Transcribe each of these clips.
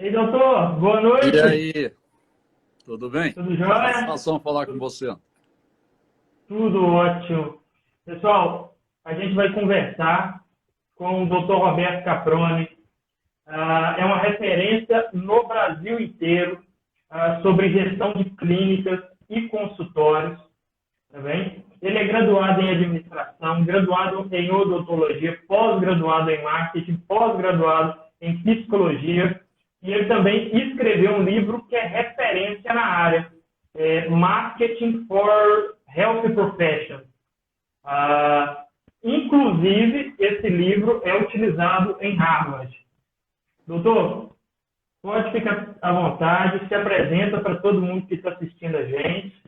Ei, doutor, boa E noite. aí, tudo bem? Tudo jóia? Satisfação falar com você. Tudo ótimo. Pessoal, a gente vai conversar com o doutor Roberto Caproni. É uma referência no Brasil inteiro sobre gestão de clínicas e consultórios. Tá bem? Ele é graduado em administração, graduado em odontologia, pós-graduado em marketing, pós-graduado em psicologia. E ele também escreveu um livro que é referência na área, Marketing for Health Professions. Inclusive, esse livro é utilizado em Harvard. Doutor, pode ficar à vontade, se apresenta para todo mundo que está assistindo a gente.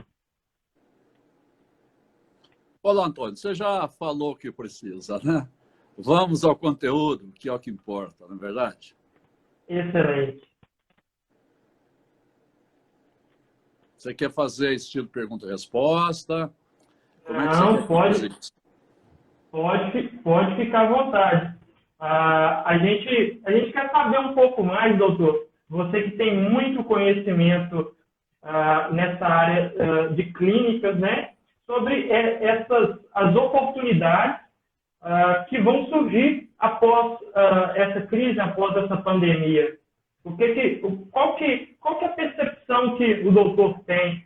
Olá, Antônio, você já falou o que precisa, né? Vamos ao conteúdo, que é o que importa, não é verdade? Excelente. Você quer fazer estilo pergunta e resposta? Como é que você Não, quer conduzir isso? pode ficar à vontade. A gente quer saber um pouco mais, doutor. Você que tem muito conhecimento nessa área de clínicas, né? Sobre as oportunidades que vão surgir após essa crise, após essa pandemia. Qual que é a percepção que o doutor tem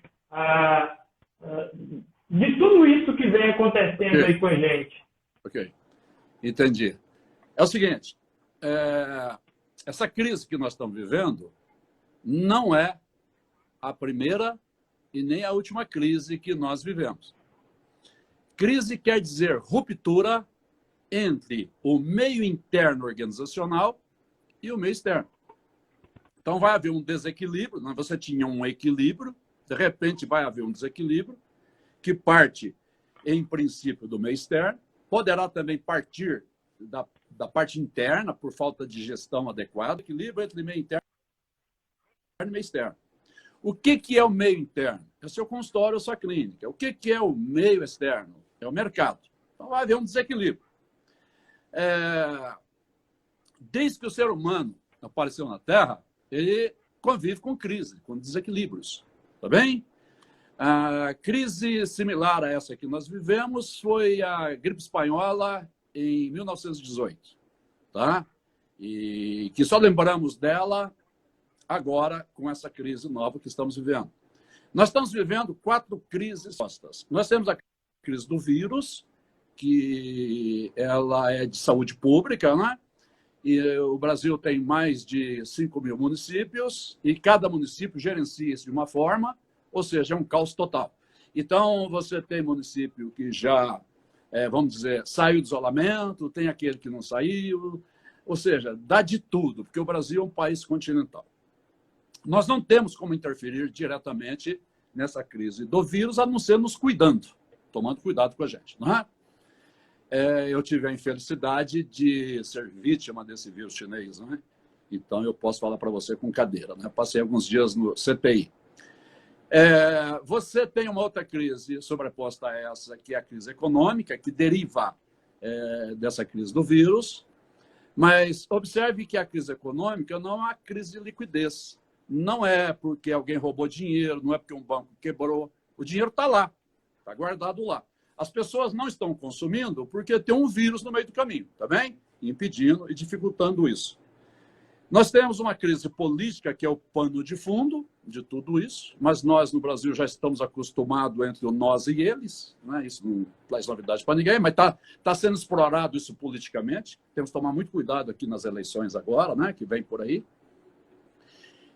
de tudo isso que vem acontecendo aí com a gente? Ok, entendi. É o seguinte, essa crise que nós estamos vivendo não é a primeira e nem a última crise que nós vivemos. Crise quer dizer ruptura entre o meio interno organizacional e o meio externo. Então vai haver um desequilíbrio, você tinha um equilíbrio, de repente vai haver um desequilíbrio que parte, em princípio, do meio externo, poderá também partir da parte interna por falta de gestão adequada, equilíbrio entre meio interno e meio externo. O que é o meio interno? É o seu consultório ou sua clínica. O que é o meio externo? É o mercado. Então vai haver um desequilíbrio. Desde que o ser humano apareceu na Terra, ele convive com crise, com desequilíbrios. Tá bem? A crise similar a essa que nós vivemos foi a gripe espanhola em 1918. Tá? E que só lembramos dela agora com essa crise nova que estamos vivendo. Nós estamos vivendo 4 crises postas. Nós temos a crise do vírus, que ela é de saúde pública, né? E o Brasil tem mais de 5 mil municípios e cada município gerencia isso de uma forma, ou seja, é um caos total. Então, você tem município que já, vamos dizer, saiu do isolamento, tem aquele que não saiu, ou seja, dá de tudo, porque o Brasil é um país continental. Nós não temos como interferir diretamente nessa crise do vírus, a não ser nos cuidando, tomando cuidado com a gente, não é? Eu tive a infelicidade de ser vítima desse vírus chinês, né? Então eu posso falar para você com cadeira, né? Passei alguns dias no CTI. Você tem uma outra crise sobreposta a essa, que é a crise econômica, que deriva dessa crise do vírus, mas observe que a crise econômica não é uma crise de liquidez. Não é porque alguém roubou dinheiro, não é porque um banco quebrou. O dinheiro está lá, está guardado lá. As pessoas não estão consumindo porque tem um vírus no meio do caminho, tá bem? Impedindo e dificultando isso. Nós temos uma crise política que é o pano de fundo de tudo isso, mas nós no Brasil já estamos acostumados entre o nós e eles, né? Isso não traz novidade para ninguém, mas está sendo explorado isso politicamente. Temos que tomar muito cuidado aqui nas eleições agora, né? Que vem por aí,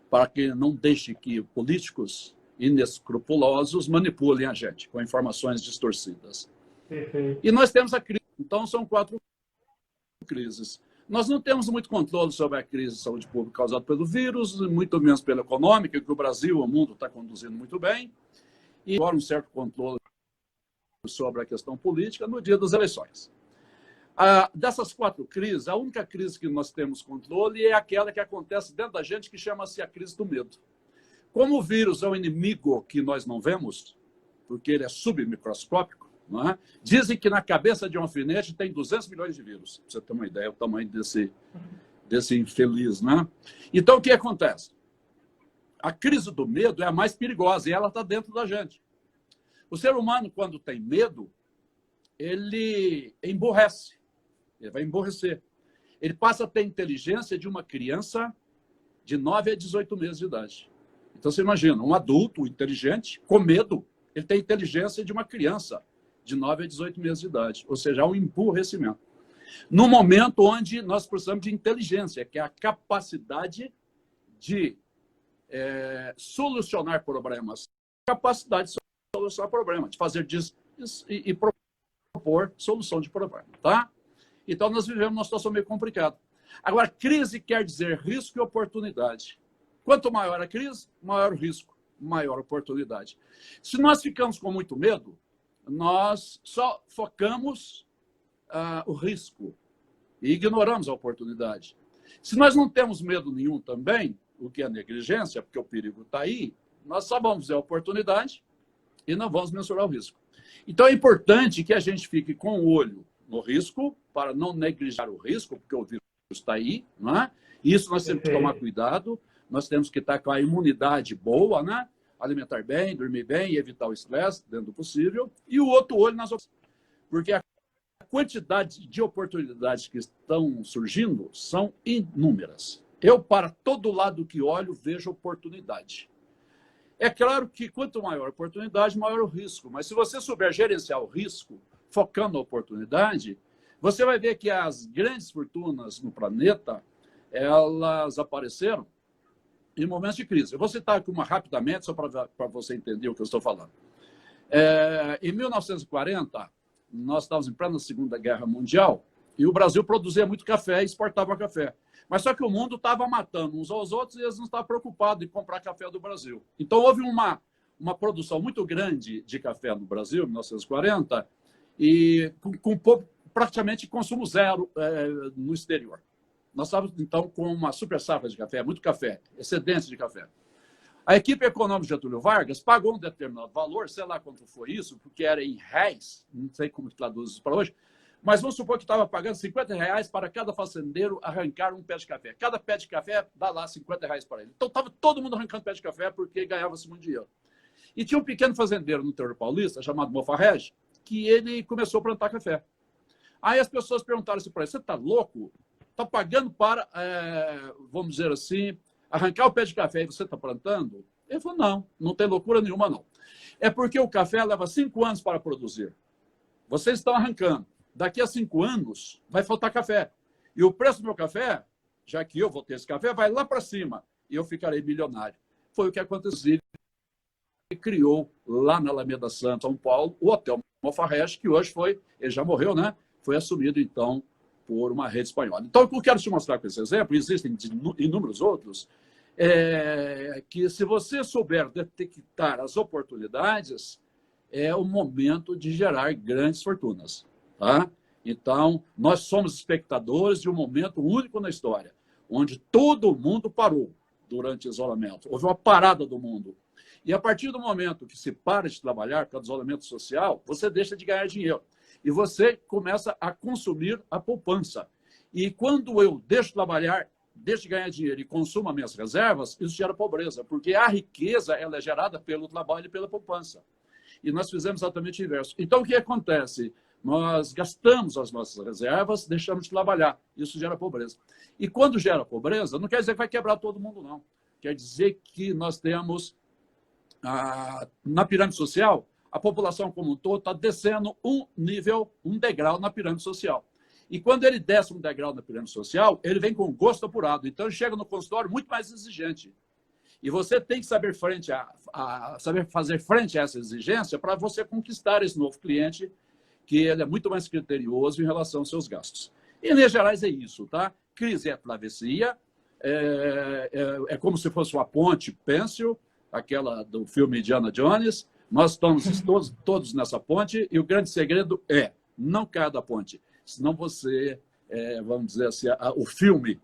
para que não deixe que políticos inescrupulosos manipulem a gente com informações distorcidas. Perfeito. E nós temos a crise. Então, são 4 crises. Nós não temos muito controle sobre a crise de saúde pública causada pelo vírus, muito menos pela econômica, que o Brasil, o mundo está conduzindo muito bem, e agora um certo controle sobre a questão política no dia das eleições. Dessas 4 crises, a única crise que nós temos controle é aquela que acontece dentro da gente, que chama-se a crise do medo. Como o vírus é um inimigo que nós não vemos, porque ele é submicroscópico, não é? Dizem que na cabeça de um alfinete tem 200 milhões de vírus. Para você ter uma ideia, o tamanho desse infeliz, né? Então, o que acontece? A crise do medo é a mais perigosa e ela está dentro da gente. O ser humano, quando tem medo, ele emborrece, ele vai emborrecer. Ele passa a ter a inteligência de uma criança de 9 a 18 meses de idade. Então, você imagina, um adulto inteligente, com medo, ele tem a inteligência de uma criança de 9 a 18 meses de idade. Ou seja, há um emburrecimento. No momento onde nós precisamos de inteligência, que é a capacidade de solucionar problemas. Capacidade de solucionar problemas, de fazer e propor solução de problema. Tá? Então, nós vivemos uma situação meio complicada. Agora, crise quer dizer risco e oportunidade. Quanto maior a crise, maior o risco, maior a oportunidade. Se nós ficamos com muito medo, nós só focamos o risco e ignoramos a oportunidade. Se nós não temos medo nenhum também, o que é negligência, porque o perigo está aí, nós só vamos ver a oportunidade e não vamos mensurar o risco. Então, é importante que a gente fique com o olho no risco, para não negligenciar o risco, porque o vírus está aí, não é? Isso nós temos que tomar cuidado, nós temos que estar com a imunidade boa, né? Alimentar bem, dormir bem e evitar o estresse dentro do possível. E o outro olho nas opções. Porque a quantidade de oportunidades que estão surgindo são inúmeras. Eu, para todo lado que olho, vejo oportunidade. É claro que quanto maior a oportunidade, maior o risco. Mas se você souber gerenciar o risco, focando na oportunidade, você vai ver que as grandes fortunas no planeta, elas apareceram em momentos de crise. Eu vou citar aqui uma rapidamente, só para você entender o que eu estou falando. Em 1940, nós estávamos em plena Segunda Guerra Mundial e o Brasil produzia muito café e exportava café. Mas só que o mundo estava matando uns aos outros e eles não estavam preocupados em comprar café do Brasil. Então, houve uma produção muito grande de café no Brasil, em 1940, e com praticamente consumo zero no exterior. Nós estávamos, então, com uma super safra de café, muito café, excedente de café. A equipe econômica de Getúlio Vargas pagou um determinado valor, sei lá quanto foi isso, porque era em réis, não sei como traduz isso para hoje, mas vamos supor que estava pagando R$50 para cada fazendeiro arrancar um pé de café. Cada pé de café dá lá R$50 para ele. Então, estava todo mundo arrancando pé de café porque ganhava-se muito dinheiro. E tinha um pequeno fazendeiro no interior paulista, chamado Mofarrege, que ele começou a plantar café. Aí as pessoas perguntaram assim para ele, você está louco? Está pagando para, vamos dizer assim, arrancar o pé de café e você está plantando? Ele falou, não, não tem loucura nenhuma, não. É porque o café leva 5 anos para produzir. Vocês estão arrancando. Daqui a 5 anos vai faltar café. E o preço do meu café, já que eu vou ter esse café, vai lá para cima. E eu ficarei milionário. Foi o que aconteceu. Ele criou lá na Alameda Santos, São Paulo, o Hotel Mofarrege, que hoje ele já morreu, né? Foi assumido, então, por uma rede espanhola. Então, o que eu quero te mostrar com esse exemplo, existem inúmeros outros, que se você souber detectar as oportunidades, é o momento de gerar grandes fortunas. Tá? Então, nós somos espectadores de um momento único na história, onde todo mundo parou durante o isolamento. Houve uma parada do mundo. E a partir do momento que se para de trabalhar, por causa do isolamento social, você deixa de ganhar dinheiro. E você começa a consumir a poupança. E quando eu deixo de trabalhar, deixo de ganhar dinheiro e consumo as minhas reservas, isso gera pobreza, porque a riqueza ela é gerada pelo trabalho e pela poupança. E nós fizemos exatamente o inverso. Então, o que acontece? Nós gastamos as nossas reservas, deixamos de trabalhar. Isso gera pobreza. E quando gera pobreza, não quer dizer que vai quebrar todo mundo, não. Quer dizer que nós temos, na pirâmide social, a população como um todo está descendo um degrau na pirâmide social. E quando ele desce um degrau na pirâmide social, ele vem com gosto apurado. Então, ele chega no consultório muito mais exigente. E você tem que saber fazer frente a essa exigência para você conquistar esse novo cliente, que ele é muito mais criterioso em relação aos seus gastos. Em linhas gerais, é isso, tá? Crise é travessia, é como se fosse uma ponte pêncil, aquela do filme Indiana Jones. Nós estamos todos nessa ponte e o grande segredo é não caia da ponte, senão você, vamos dizer assim, o filme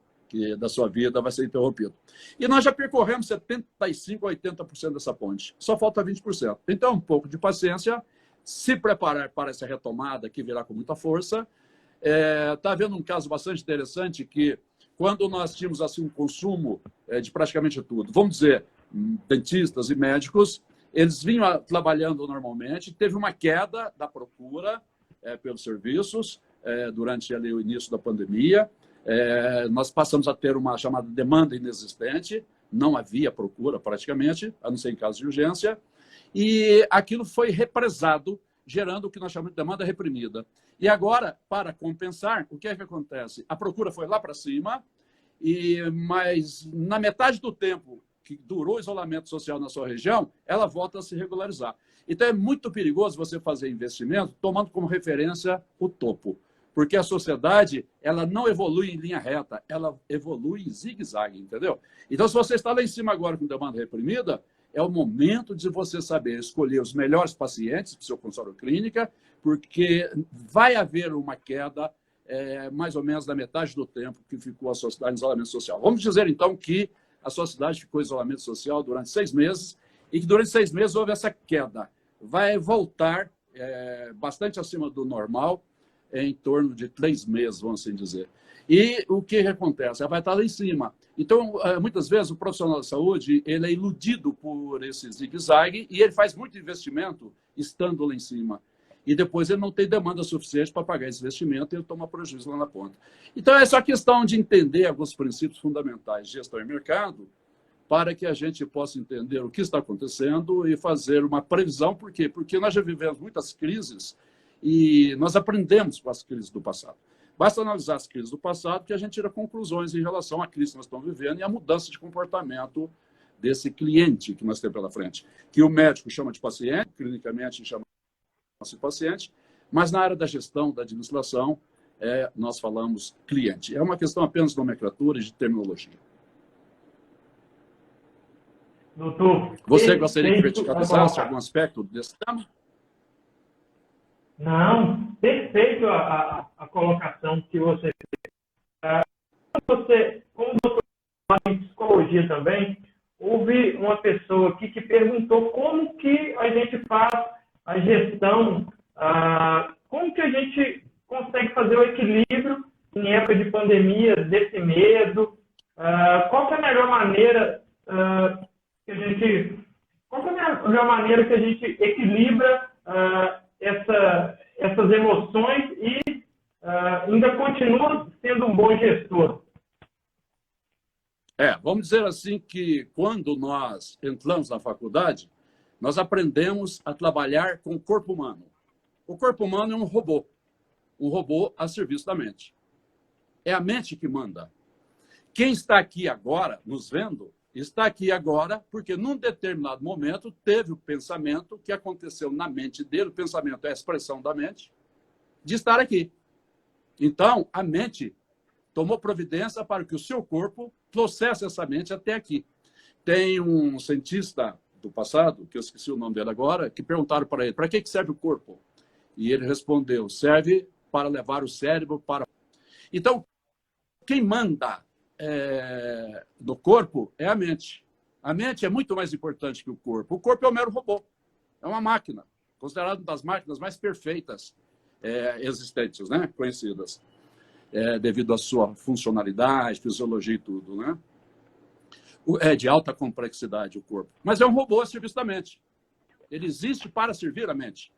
da sua vida vai ser interrompido. E nós já percorremos 75% a 80% dessa ponte, só falta 20%. Então, um pouco de paciência, se preparar para essa retomada que virá com muita força. Está havendo um caso bastante interessante que quando nós tínhamos assim, um consumo de praticamente tudo, vamos dizer, dentistas e médicos, eles vinham trabalhando normalmente, teve uma queda da procura pelos serviços durante ali, o início da pandemia. Nós passamos a ter uma chamada demanda inexistente, não havia procura praticamente, a não ser em caso de urgência, e aquilo foi represado, gerando o que nós chamamos de demanda reprimida. E agora, para compensar, o que é que acontece? A procura foi lá para cima, mas na metade do tempo que durou o isolamento social na sua região, ela volta a se regularizar. Então, é muito perigoso você fazer investimento tomando como referência o topo, porque a sociedade ela não evolui em linha reta, ela evolui em zigue-zague, entendeu? Então, se você está lá em cima agora com demanda reprimida, é o momento de você saber escolher os melhores pacientes para o seu consultório clínica, porque vai haver uma queda mais ou menos da metade do tempo que ficou a sociedade em isolamento social. Vamos dizer, então, que a sociedade ficou em isolamento social durante 6 meses e que durante 6 meses houve essa queda. Vai voltar bastante acima do normal em torno de 3 meses, vamos assim dizer. E o que acontece? Ela vai estar lá em cima. Então, muitas vezes, o profissional de saúde ele é iludido por esse zigue-zague e ele faz muito investimento estando lá em cima. E depois ele não tem demanda suficiente para pagar esse investimento e ele toma prejuízo lá na ponta. Então, é só questão de entender alguns princípios fundamentais de gestão e mercado para que a gente possa entender o que está acontecendo e fazer uma previsão. Por quê? Porque nós já vivemos muitas crises e nós aprendemos com as crises do passado. Basta analisar as crises do passado que a gente tira conclusões em relação à crise que nós estamos vivendo e à mudança de comportamento desse cliente que nós temos pela frente, que o médico chama de paciente, clinicamente chama de paciente, mas na área da gestão, da administração, nós falamos cliente. É uma questão apenas de nomenclatura e de terminologia. Doutor, você gostaria de verticalizar algum aspecto desse tema? Não, perfeito a colocação que você fez. Como doutor em psicologia também, houve uma pessoa aqui que perguntou como que a gente faz a gestão, como que a gente consegue fazer o equilíbrio em época de pandemia, desse medo, qual que é a melhor maneira que a gente equilibra essas emoções e ainda continua sendo um bom gestor? Vamos dizer assim que quando nós entramos na faculdade, nós aprendemos a trabalhar com o corpo humano. O corpo humano é um robô a serviço da mente. É a mente que manda. Quem está aqui agora, nos vendo, está aqui agora porque, num determinado momento, teve o pensamento que aconteceu na mente dele, o pensamento é a expressão da mente, de estar aqui. Então, a mente tomou providência para que o seu corpo trouxesse essa mente até aqui. Tem um cientista do passado, que eu esqueci o nome dele agora, que perguntaram para ele, para que serve o corpo? E ele respondeu, serve para levar o cérebro para... Então, quem manda no corpo é a mente. A mente é muito mais importante que o corpo. O corpo é um mero robô. É uma máquina, considerada uma das máquinas mais perfeitas existentes, né? Conhecidas, devido à sua funcionalidade, fisiologia e tudo, né? É de alta complexidade o corpo. Mas é um robô a serviço da mente. Ele existe para servir a mente.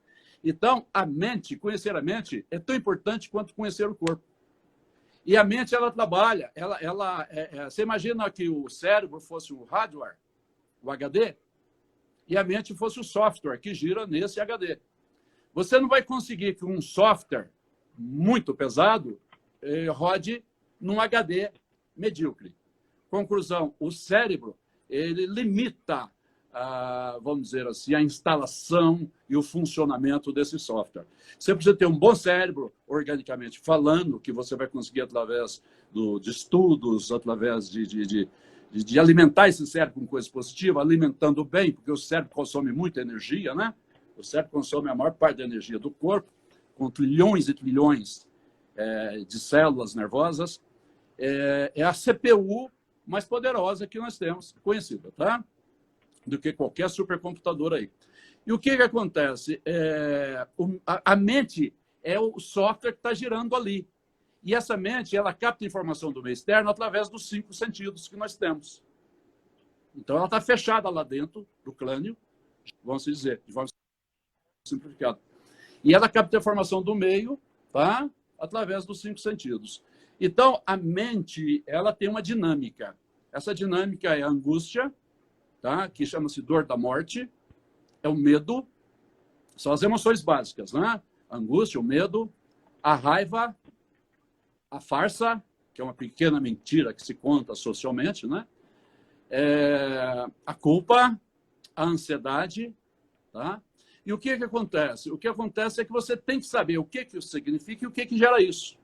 Então, a mente, conhecer a mente, é tão importante quanto conhecer o corpo. E a mente, ela trabalha. Você imagina que o cérebro fosse o hardware, o HD, e a mente fosse o software que gira nesse HD. Você não vai conseguir que um software muito pesado rode num HD medíocre. Conclusão, o cérebro, ele limita, vamos dizer assim, a instalação e o funcionamento desse software. Você precisa ter um bom cérebro, organicamente falando, que você vai conseguir através de estudos, através de alimentar esse cérebro com coisas positivas, alimentando bem, porque o cérebro consome muita energia, né? O cérebro consome a maior parte da energia do corpo, com trilhões e trilhões de células nervosas. É a CPU mais poderosa que nós temos, conhecida, tá? Do que qualquer supercomputador aí. E o que acontece? A mente é o software que está girando ali. E essa mente, ela capta informação do meio externo através dos 5 sentidos que nós temos. Então, ela está fechada lá dentro do crânio, vamos dizer, de forma simplificada. E ela capta a informação do meio, tá? Através dos 5 sentidos. Então, a mente, ela tem uma dinâmica. Essa dinâmica é a angústia, tá? Que chama-se dor da morte, é o medo, são as emoções básicas, né? A angústia, o medo, a raiva, a farsa, que é uma pequena mentira que se conta socialmente, né? A culpa, a ansiedade, tá? E o que acontece? O que acontece é que você tem que saber o que isso significa e o que gera isso.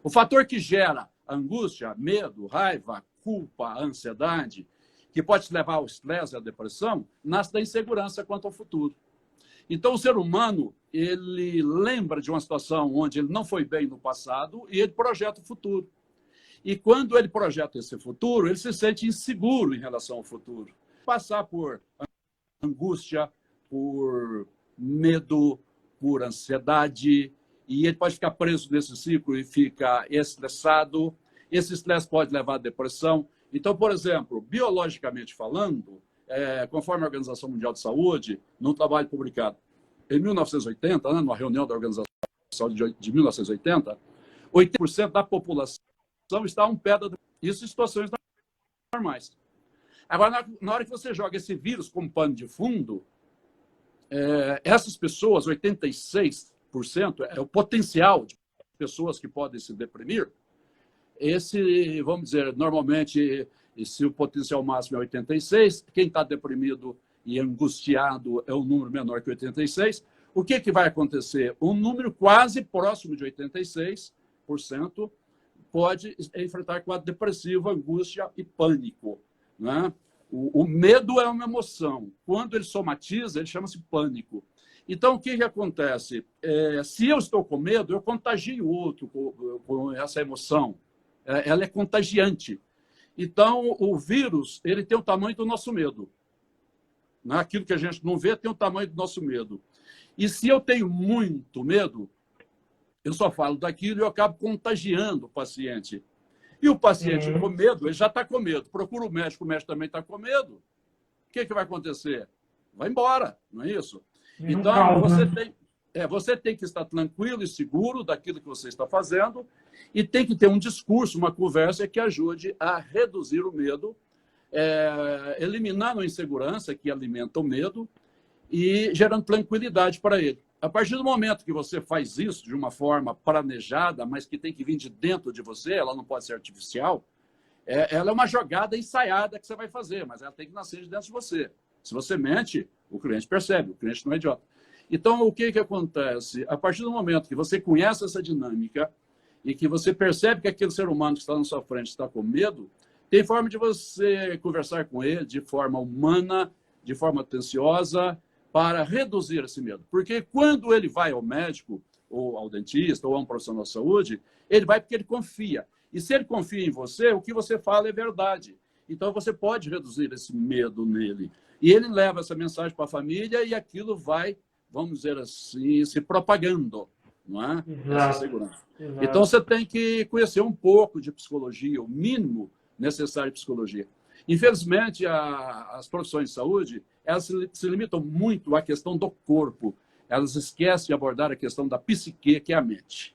O fator que gera angústia, medo, raiva, culpa, ansiedade, que pode te levar ao estresse e à depressão, nasce da insegurança quanto ao futuro. Então, o ser humano, ele lembra de uma situação onde ele não foi bem no passado e ele projeta o futuro. E quando ele projeta esse futuro, ele se sente inseguro em relação ao futuro. Passar por angústia, por medo, por ansiedade, e ele pode ficar preso nesse ciclo e fica estressado. Esse estresse pode levar à depressão. Então, por exemplo, biologicamente falando, conforme a Organização Mundial de Saúde, num trabalho publicado em 1980, né, numa reunião da Organização de 1980, 80% da população está a um pé da... Isso em situações normais. Agora, na hora que você joga esse vírus como pano de fundo, essas pessoas, 86%, é o potencial de pessoas que podem se deprimir. Esse, vamos dizer, normalmente, se o potencial máximo é 86, quem está deprimido e angustiado é um número menor que 86. O que vai acontecer? Um número quase próximo de 86% pode enfrentar quadro depressivo, angústia e pânico, né? O medo é uma emoção. Quando ele somatiza, ele chama-se pânico. Então, o que acontece? Se eu estou com medo, eu contagio o outro com essa emoção. Ela é contagiante. Então, o vírus, ele tem o tamanho do nosso medo. Aquilo que a gente não vê tem o tamanho do nosso medo. E se eu tenho muito medo, eu só falo daquilo e eu acabo contagiando o paciente. E o paciente com medo, ele já está com medo. Procura o médico também está com medo. O que vai acontecer? Vai embora, não é isso? Então, você tem que estar tranquilo e seguro daquilo que você está fazendo e tem que ter um discurso, uma conversa que ajude a reduzir o medo, eliminando a insegurança que alimenta o medo e gerando tranquilidade para ele. A partir do momento que você faz isso de uma forma planejada, mas que tem que vir de dentro de você, ela não pode ser artificial, ela é uma jogada ensaiada que você vai fazer, mas ela tem que nascer de dentro de você. Se você mente, o cliente percebe, o cliente não é idiota. Então, o que acontece? A partir do momento que você conhece essa dinâmica e que você percebe que aquele ser humano que está na sua frente está com medo, tem forma de você conversar com ele de forma humana, de forma atenciosa, para reduzir esse medo. Porque quando ele vai ao médico, ou ao dentista, ou a um profissional de saúde, ele vai porque ele confia. E se ele confia em você, o que você fala é verdade. Então, você pode reduzir esse medo nele. E ele leva essa mensagem para a família e aquilo vai, vamos dizer assim, se propagando, não é? Essa segurança. Exato. Então, você tem que conhecer um pouco de psicologia, o mínimo necessário de psicologia. Infelizmente, as profissões de saúde, elas se limitam muito à questão do corpo. Elas esquecem de abordar a questão da psique, que é a mente.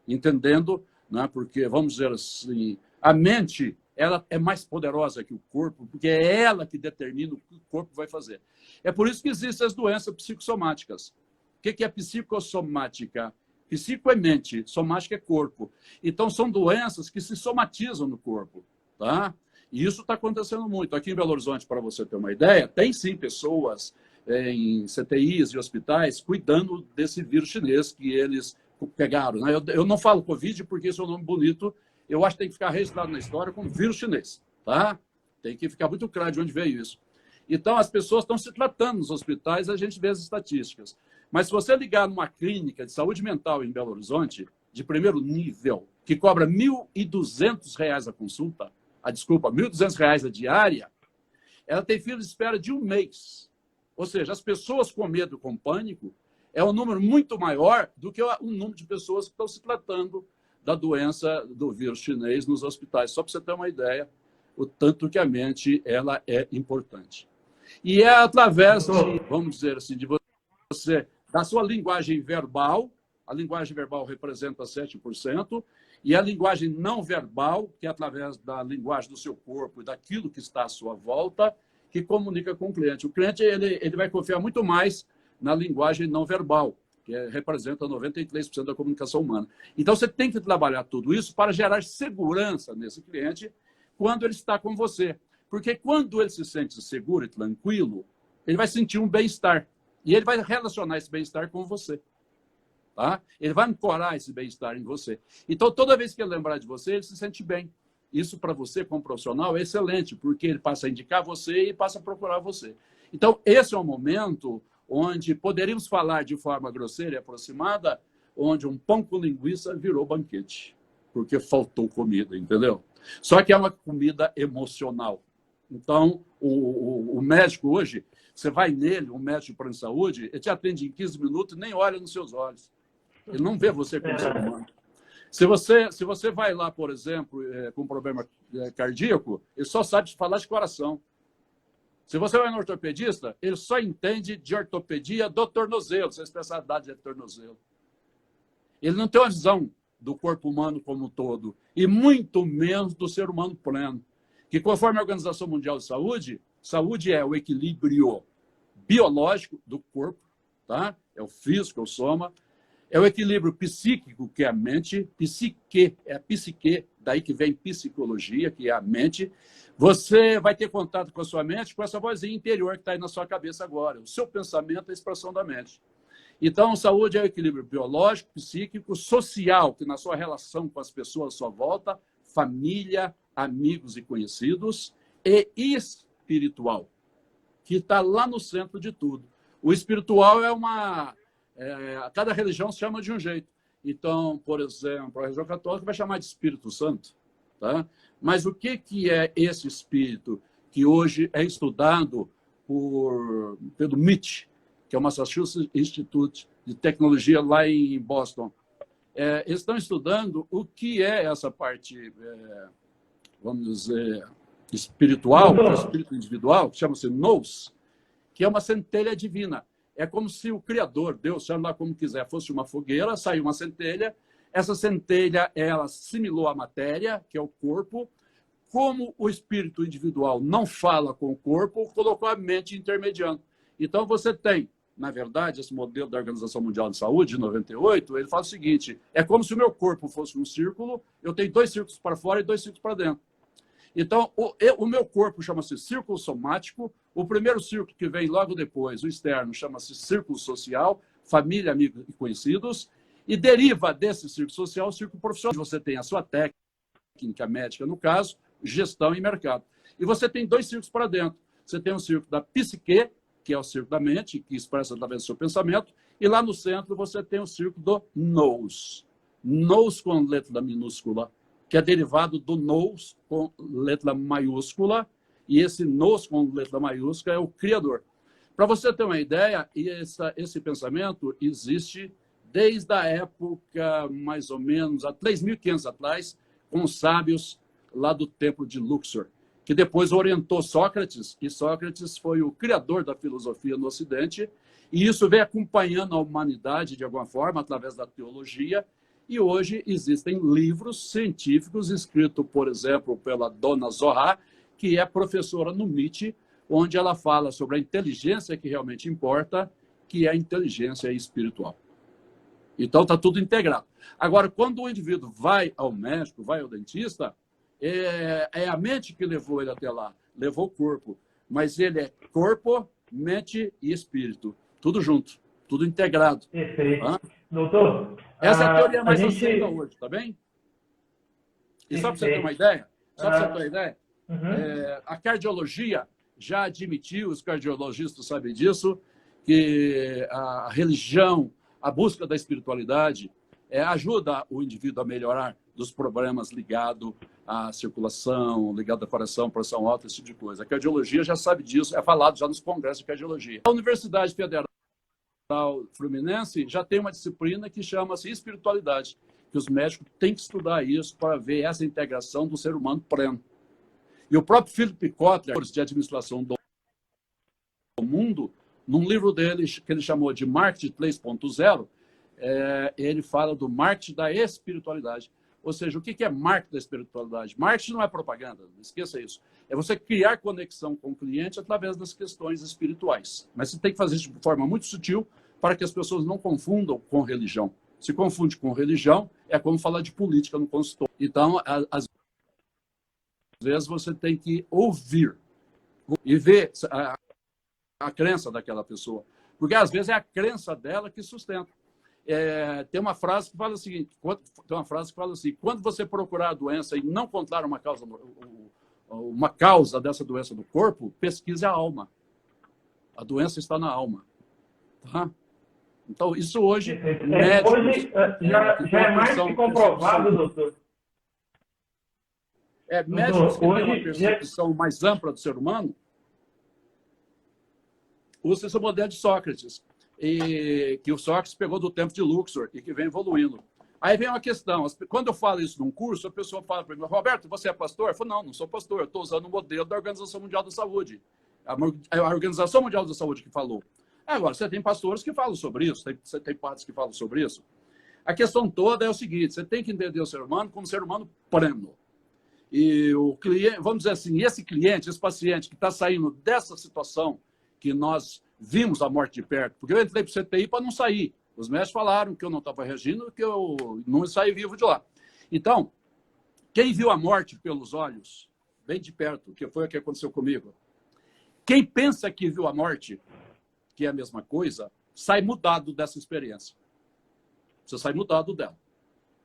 Entendendo, né? Porque, vamos dizer assim, a mente ela é mais poderosa que o corpo, porque é ela que determina o que o corpo vai fazer. É por isso que existem as doenças psicossomáticas. O que é psicossomática? Psico é mente, somática é corpo. Então, são doenças que se somatizam no corpo, tá? E isso está acontecendo muito. Aqui em Belo Horizonte, para você ter uma ideia, tem sim pessoas em CTIs e hospitais cuidando desse vírus chinês que eles pegaram, né? Eu não falo Covid porque esse é um nome bonito, eu acho que tem que ficar registrado na história como vírus chinês, tá? Tem que ficar muito claro de onde veio isso. Então, as pessoas estão se tratando nos hospitais, a gente vê as estatísticas. Mas se você ligar numa clínica de saúde mental em Belo Horizonte, de primeiro nível, que cobra R$ 1.200 a consulta, R$ 1.200 a diária, ela tem fila de espera de 1 mês. Ou seja, as pessoas com medo, com pânico, é um número muito maior do que o número de pessoas que estão se tratando da doença do vírus chinês nos hospitais. Só para você ter uma ideia, o tanto que a mente ela é importante. E é através de, vamos dizer assim, de você, da sua linguagem verbal, a linguagem verbal representa 7%, e a linguagem não verbal, que é através da linguagem do seu corpo e daquilo que está à sua volta, que comunica com o cliente. O cliente ele vai confiar muito mais na linguagem não verbal, que representa 93% da comunicação humana. Então, você tem que trabalhar tudo isso para gerar segurança nesse cliente quando ele está com você. Porque quando ele se sente seguro e tranquilo, ele vai sentir um bem-estar. E ele vai relacionar esse bem-estar com você. Tá? Ele vai ancorar esse bem-estar em você. Então, toda vez que ele lembrar de você, ele se sente bem. Isso, para você, como profissional, é excelente, porque ele passa a indicar você e passa a procurar você. Então, esse é um momento onde poderíamos falar de forma grosseira e aproximada, onde um pão com linguiça virou banquete, porque faltou comida, entendeu? Só que é uma comida emocional. Então, o médico hoje, você vai nele, um médico de plano de saúde, ele te atende em 15 minutos e nem olha nos seus olhos. Ele não vê você como ser humano. Se você vai lá, por exemplo, com um problema cardíaco, ele só sabe falar de coração. Se você vai no ortopedista, ele só entende de ortopedia do tornozelo, sua especialidade é tornozelo. Ele não tem uma visão do corpo humano como um todo, e muito menos do ser humano pleno. Que conforme a Organização Mundial de Saúde, saúde é o equilíbrio biológico do corpo, tá? É o físico, é o soma, é o equilíbrio psíquico, que é a mente, psique, é a psique, daí que vem psicologia, que é a mente. Você vai ter contato com a sua mente, com essa vozinha interior que está aí na sua cabeça agora. O seu pensamento é a expressão da mente. Então, saúde é o equilíbrio biológico, psíquico, social, que na sua relação com as pessoas à sua volta, família, amigos e conhecidos, e espiritual, que está lá no centro de tudo. O espiritual é uma... cada religião se chama de um jeito. Então, por exemplo, a religião católica vai chamar de Espírito Santo. Tá? Mas o que é esse espírito que hoje é estudado pelo MIT, que é o Massachusetts Institute de Tecnologia lá em Boston? Eles estão estudando o que é essa parte, vamos dizer, espiritual, que é o espírito individual, que chama-se nous, que é uma centelha divina. É como se o Criador, Deus, chama lá como quiser, fosse uma fogueira, saiu uma centelha, essa centelha, ela assimilou a matéria, que é o corpo. Como o espírito individual não fala com o corpo, colocou a mente intermediando. Então, você tem, na verdade, esse modelo da Organização Mundial de Saúde, de 98, ele fala o seguinte, é como se o meu corpo fosse um círculo, eu tenho 2 círculos para fora e 2 círculos para dentro. Então, o meu corpo chama-se círculo somático, o primeiro círculo que vem logo depois, o externo, chama-se círculo social, família, amigos e conhecidos, e deriva desse círculo social o círculo profissional. Você tem a sua técnica médica, no caso, gestão e mercado. E você tem 2 círculos para dentro. Você tem o círculo da psique, que é o círculo da mente, que expressa através do seu pensamento, e lá no centro você tem o círculo do nous. Nous com letra minúscula, que é derivado do nous com letra maiúscula, e esse nous com letra maiúscula é o Criador. Para você ter uma ideia, esse pensamento existe desde a época, mais ou menos, há 3.500 atrás, com os sábios lá do templo de Luxor, que depois orientou Sócrates, e Sócrates foi o criador da filosofia no Ocidente, e isso vem acompanhando a humanidade de alguma forma, através da teologia, e hoje existem livros científicos escritos, por exemplo, pela Dona Zohar, que é professora no MIT, onde ela fala sobre a inteligência que realmente importa, que é a inteligência espiritual. Então, está tudo integrado. Agora, quando o indivíduo vai ao médico, vai ao dentista, é a mente que levou ele até lá, levou o corpo. Mas ele é corpo, mente e espírito. Tudo junto, tudo integrado. Perfeito. Tá? Doutor, essa é a teoria mais aceita hoje, tá bem? E só para você ter uma ideia, a cardiologia já admitiu, os cardiologistas sabem disso, que a religião, a busca da espiritualidade ajuda o indivíduo a melhorar dos problemas ligados à circulação, ligado ao coração, pressão alta, esse tipo de coisa. A cardiologia já sabe disso, é falado já nos congressos de cardiologia. A Universidade Federal Fluminense já tem uma disciplina que chama-se espiritualidade, que os médicos têm que estudar isso para ver essa integração do ser humano pleno. E o próprio Philip Kotler, de administração do mundo, num livro dele que ele chamou de Marketing 3.0, ele fala do marketing da espiritualidade. Ou seja, o que é marketing da espiritualidade? Marketing não é propaganda, não esqueça isso. É você criar conexão com o cliente através das questões espirituais. Mas você tem que fazer isso de forma muito sutil para que as pessoas não confundam com religião. Se confunde com religião, é como falar de política no consultório. Então, às vezes, você tem que ouvir e ver a crença daquela pessoa. Porque, às vezes, é a crença dela que sustenta. Tem uma frase que fala assim, quando você procurar a doença e não encontrar uma causa dessa doença do corpo, pesquise a alma. A doença está na alma. Tá? Então, isso hoje... médicos, hoje já é mais que comprovado, doutor. Médicos que têm uma percepção mais ampla do ser humano usam esse modelo de Sócrates, que o Sócrates pegou do tempo de Luxor e que vem evoluindo. Aí vem uma questão, quando eu falo isso num curso, a pessoa fala para mim, Roberto, você é pastor? Eu falo, não sou pastor, eu estou usando o modelo da Organização Mundial da Saúde. A Organização Mundial da Saúde que falou. Agora, você tem pastores que falam sobre isso, você tem padres que falam sobre isso. A questão toda é o seguinte, você tem que entender o ser humano como ser humano pleno. E o cliente, vamos dizer assim, esse cliente, esse paciente que está saindo dessa situação que nós vimos a morte de perto, porque eu entrei para o CTI para não sair. Os médicos falaram que eu não estava reagindo, que eu não saí vivo de lá. Então, quem viu a morte pelos olhos, bem de perto, que foi o que aconteceu comigo, quem pensa que viu a morte, que é a mesma coisa, sai mudado dessa experiência. Você sai mudado dela.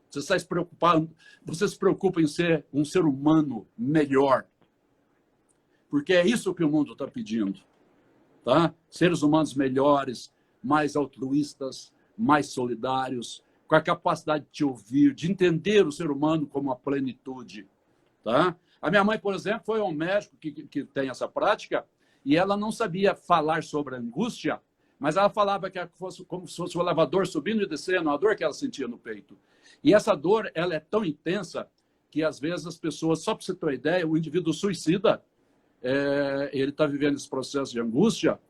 Você sai se preocupando, você se preocupa em ser um ser humano melhor. Porque é isso que o mundo está pedindo. Tá? Seres humanos melhores, mais altruístas, mais solidários, com a capacidade de te ouvir, de entender o ser humano como a plenitude. Tá? A minha mãe, por exemplo, foi um médico que tem essa prática e ela não sabia falar sobre a angústia, mas ela falava que fosse como se fosse o elevador subindo e descendo, a dor que ela sentia no peito. E essa dor, ela é tão intensa que, às vezes, as pessoas, só para você ter uma ideia, o indivíduo suicida, ele está vivendo esse processo de angústia,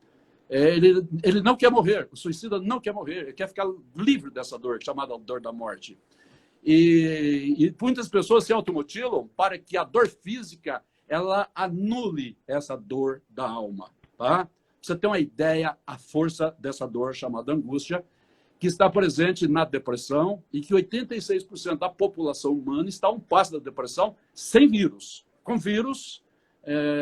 ele não quer morrer, o suicida não quer morrer, ele quer ficar livre dessa dor, chamada dor da morte. E muitas pessoas se automutilam para que a dor física ela anule essa dor da alma. Tá? Pra você ter uma ideia, a força dessa dor chamada angústia, que está presente na depressão e que 86% da população humana está a um passo da depressão sem vírus. Com vírus,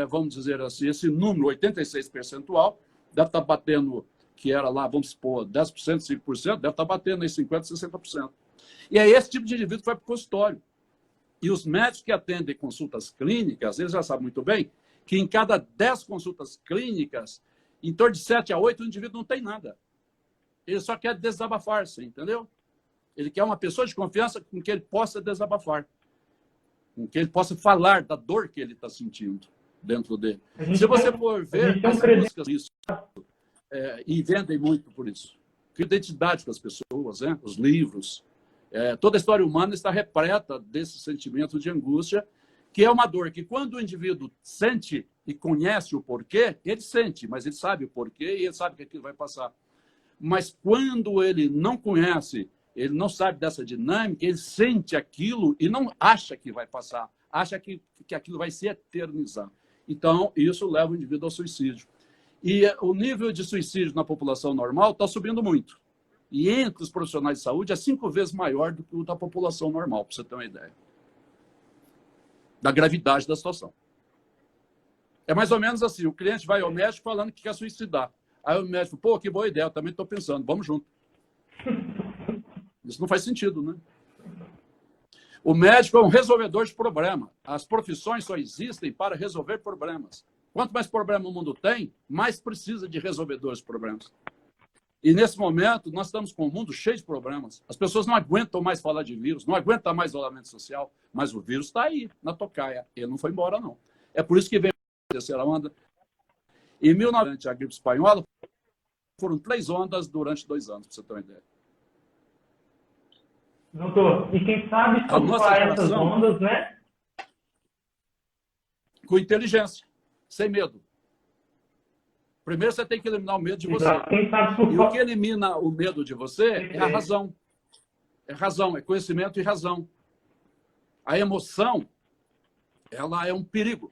vamos dizer assim, esse número, 86%, deve estar batendo, que era lá, vamos supor, 10%, 5%, deve estar batendo em 50%, 60%. E é esse tipo de indivíduo que vai para o consultório. E os médicos que atendem consultas clínicas, eles já sabem muito bem que em cada 10 consultas clínicas, em torno de 7 a 8, o indivíduo não tem nada. Ele só quer desabafar-se, entendeu? Ele quer uma pessoa de confiança com quem ele possa desabafar, com quem ele possa falar da dor que ele está sentindo dentro dele. Se você for ver as músicas disso, e vendem muito por isso, a identidade das pessoas, os livros, toda a história humana está repleta desse sentimento de angústia, que é uma dor que quando o indivíduo sente e conhece o porquê, ele sente, mas ele sabe o porquê e ele sabe que aquilo vai passar. Mas quando ele não conhece, ele não sabe dessa dinâmica, ele sente aquilo e não acha que vai passar, acha que aquilo vai se eternizar. Então, isso leva o indivíduo ao suicídio. E o nível de suicídio na população normal está subindo muito. E entre os profissionais de saúde é 5 vezes maior do que o da população normal, para você ter uma ideia da gravidade da situação. É mais ou menos assim, o cliente vai ao médico falando que quer suicidar. Aí o médico, pô, que boa ideia, eu também estou pensando, vamos junto. Isso não faz sentido, né? O médico é um resolvedor de problema. As profissões só existem para resolver problemas. Quanto mais problema o mundo tem, mais precisa de resolvedores de problemas. E nesse momento, nós estamos com um mundo cheio de problemas. As pessoas não aguentam mais falar de vírus, não aguentam mais isolamento social, mas o vírus está aí, na tocaia. Ele não foi embora, não. É por isso que vem a terceira onda. Em 1900, a gripe espanhola, foram 3 ondas durante 2 anos, para você ter uma ideia. Doutor, e quem sabe A nossa surfar essas geração, ondas, né? com inteligência, sem medo. Primeiro você tem que eliminar o medo de você. Exato. Quem sabe E o que surfar. elimina o medo de você é a razão. É razão, é conhecimento e razão. A emoção, ela é um perigo.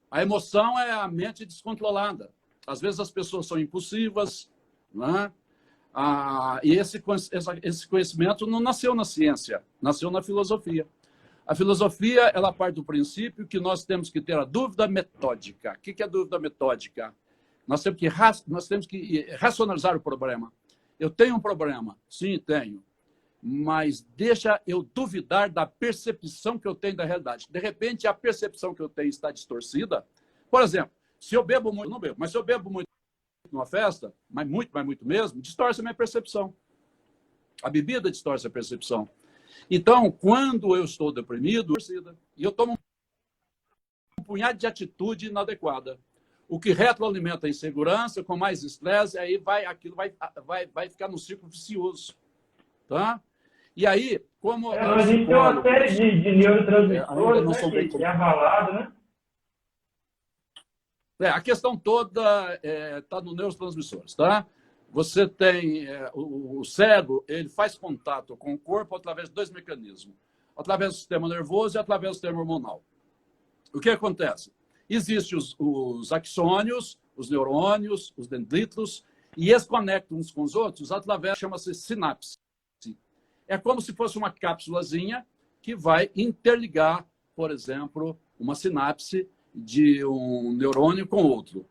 A emoção é a mente descontrolada. Às vezes as pessoas são impulsivas, né? E esse conhecimento não nasceu na ciência, nasceu na filosofia. A filosofia, ela parte do princípio que nós temos que ter a dúvida metódica. O que é a dúvida metódica? Nós temos que racionalizar o problema. Eu tenho um problema, sim, tenho, mas deixa eu duvidar da percepção que eu tenho da realidade. De repente, a percepção que eu tenho está distorcida. Por exemplo, se eu bebo muito, não bebo, mas se eu bebo muito numa festa, mas muito mesmo, distorce a minha percepção. A bebida distorce a percepção. Então, quando eu estou deprimido, e eu tomo um punhado de atitude inadequada, o que retroalimenta a insegurança, com mais estresse, aí aquilo vai ficar num ciclo vicioso. Tá? E aí, como A gente tem uma série de neurotransmissores, não né, são bem que é avalado, né? A questão toda está no neurotransmissores, tá? Você tem o cérebro, ele faz contato com o corpo através de dois mecanismos, através do sistema nervoso e através do sistema hormonal. O que acontece? Existem os axônios, os neurônios, os dendritos, e eles conectam uns com os outros através, chama-se sinapse. É como se fosse uma cápsulazinha que vai interligar, por exemplo, uma sinapse de um neurônio com outro.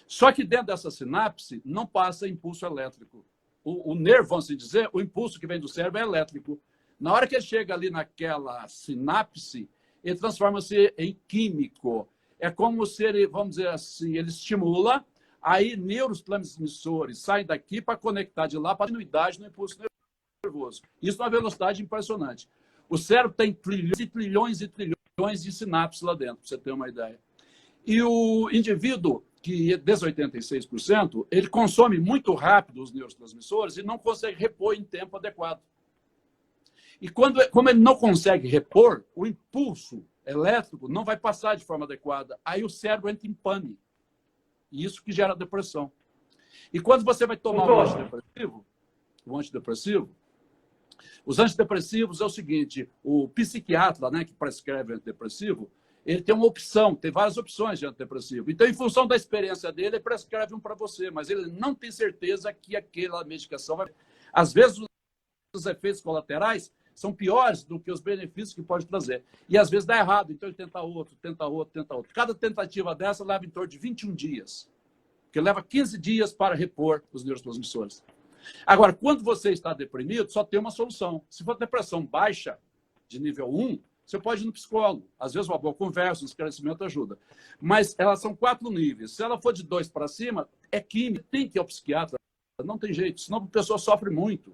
Só que dentro dessa sinapse não passa impulso elétrico. O nervo, vamos dizer, o impulso que vem do cérebro é elétrico. Na hora que ele chega ali naquela sinapse, ele transforma-se em químico. É como se ele, vamos dizer assim, ele estimula, aí neurotransmissores saem daqui para conectar de lá para a continuidade no impulso nervoso. Isso numa velocidade impressionante. O cérebro tem trilhões e trilhões e trilhões de sinapses lá dentro, para você ter uma ideia. E o indivíduo, que é 86%, ele consome muito rápido os neurotransmissores e não consegue repor em tempo adequado. E como ele não consegue repor, o impulso elétrico não vai passar de forma adequada. Aí o cérebro entra em pane. E isso que gera depressão. E quando você vai tomar um antidepressivo, os antidepressivos é o seguinte, o psiquiatra, né, que prescreve antidepressivo, ele tem uma opção, tem várias opções de antidepressivo. Então, em função da experiência dele, ele prescreve um para você, mas ele não tem certeza que aquela medicação vai... Às vezes, os efeitos colaterais são piores do que os benefícios que pode trazer. E, às vezes, dá errado. Então, ele tenta outro, tenta outro, tenta outro. Cada tentativa dessa leva em torno de 21 dias, porque leva 15 dias para repor os neurotransmissores. Agora, quando você está deprimido, só tem uma solução. Se for depressão baixa, de nível 1, você pode ir no psicólogo. Às vezes, uma boa conversa, um esclarecimento ajuda. Mas elas são 4 níveis. Se ela for de 2 para cima, é química. Tem que ir ao psiquiatra. Não tem jeito, senão a pessoa sofre muito.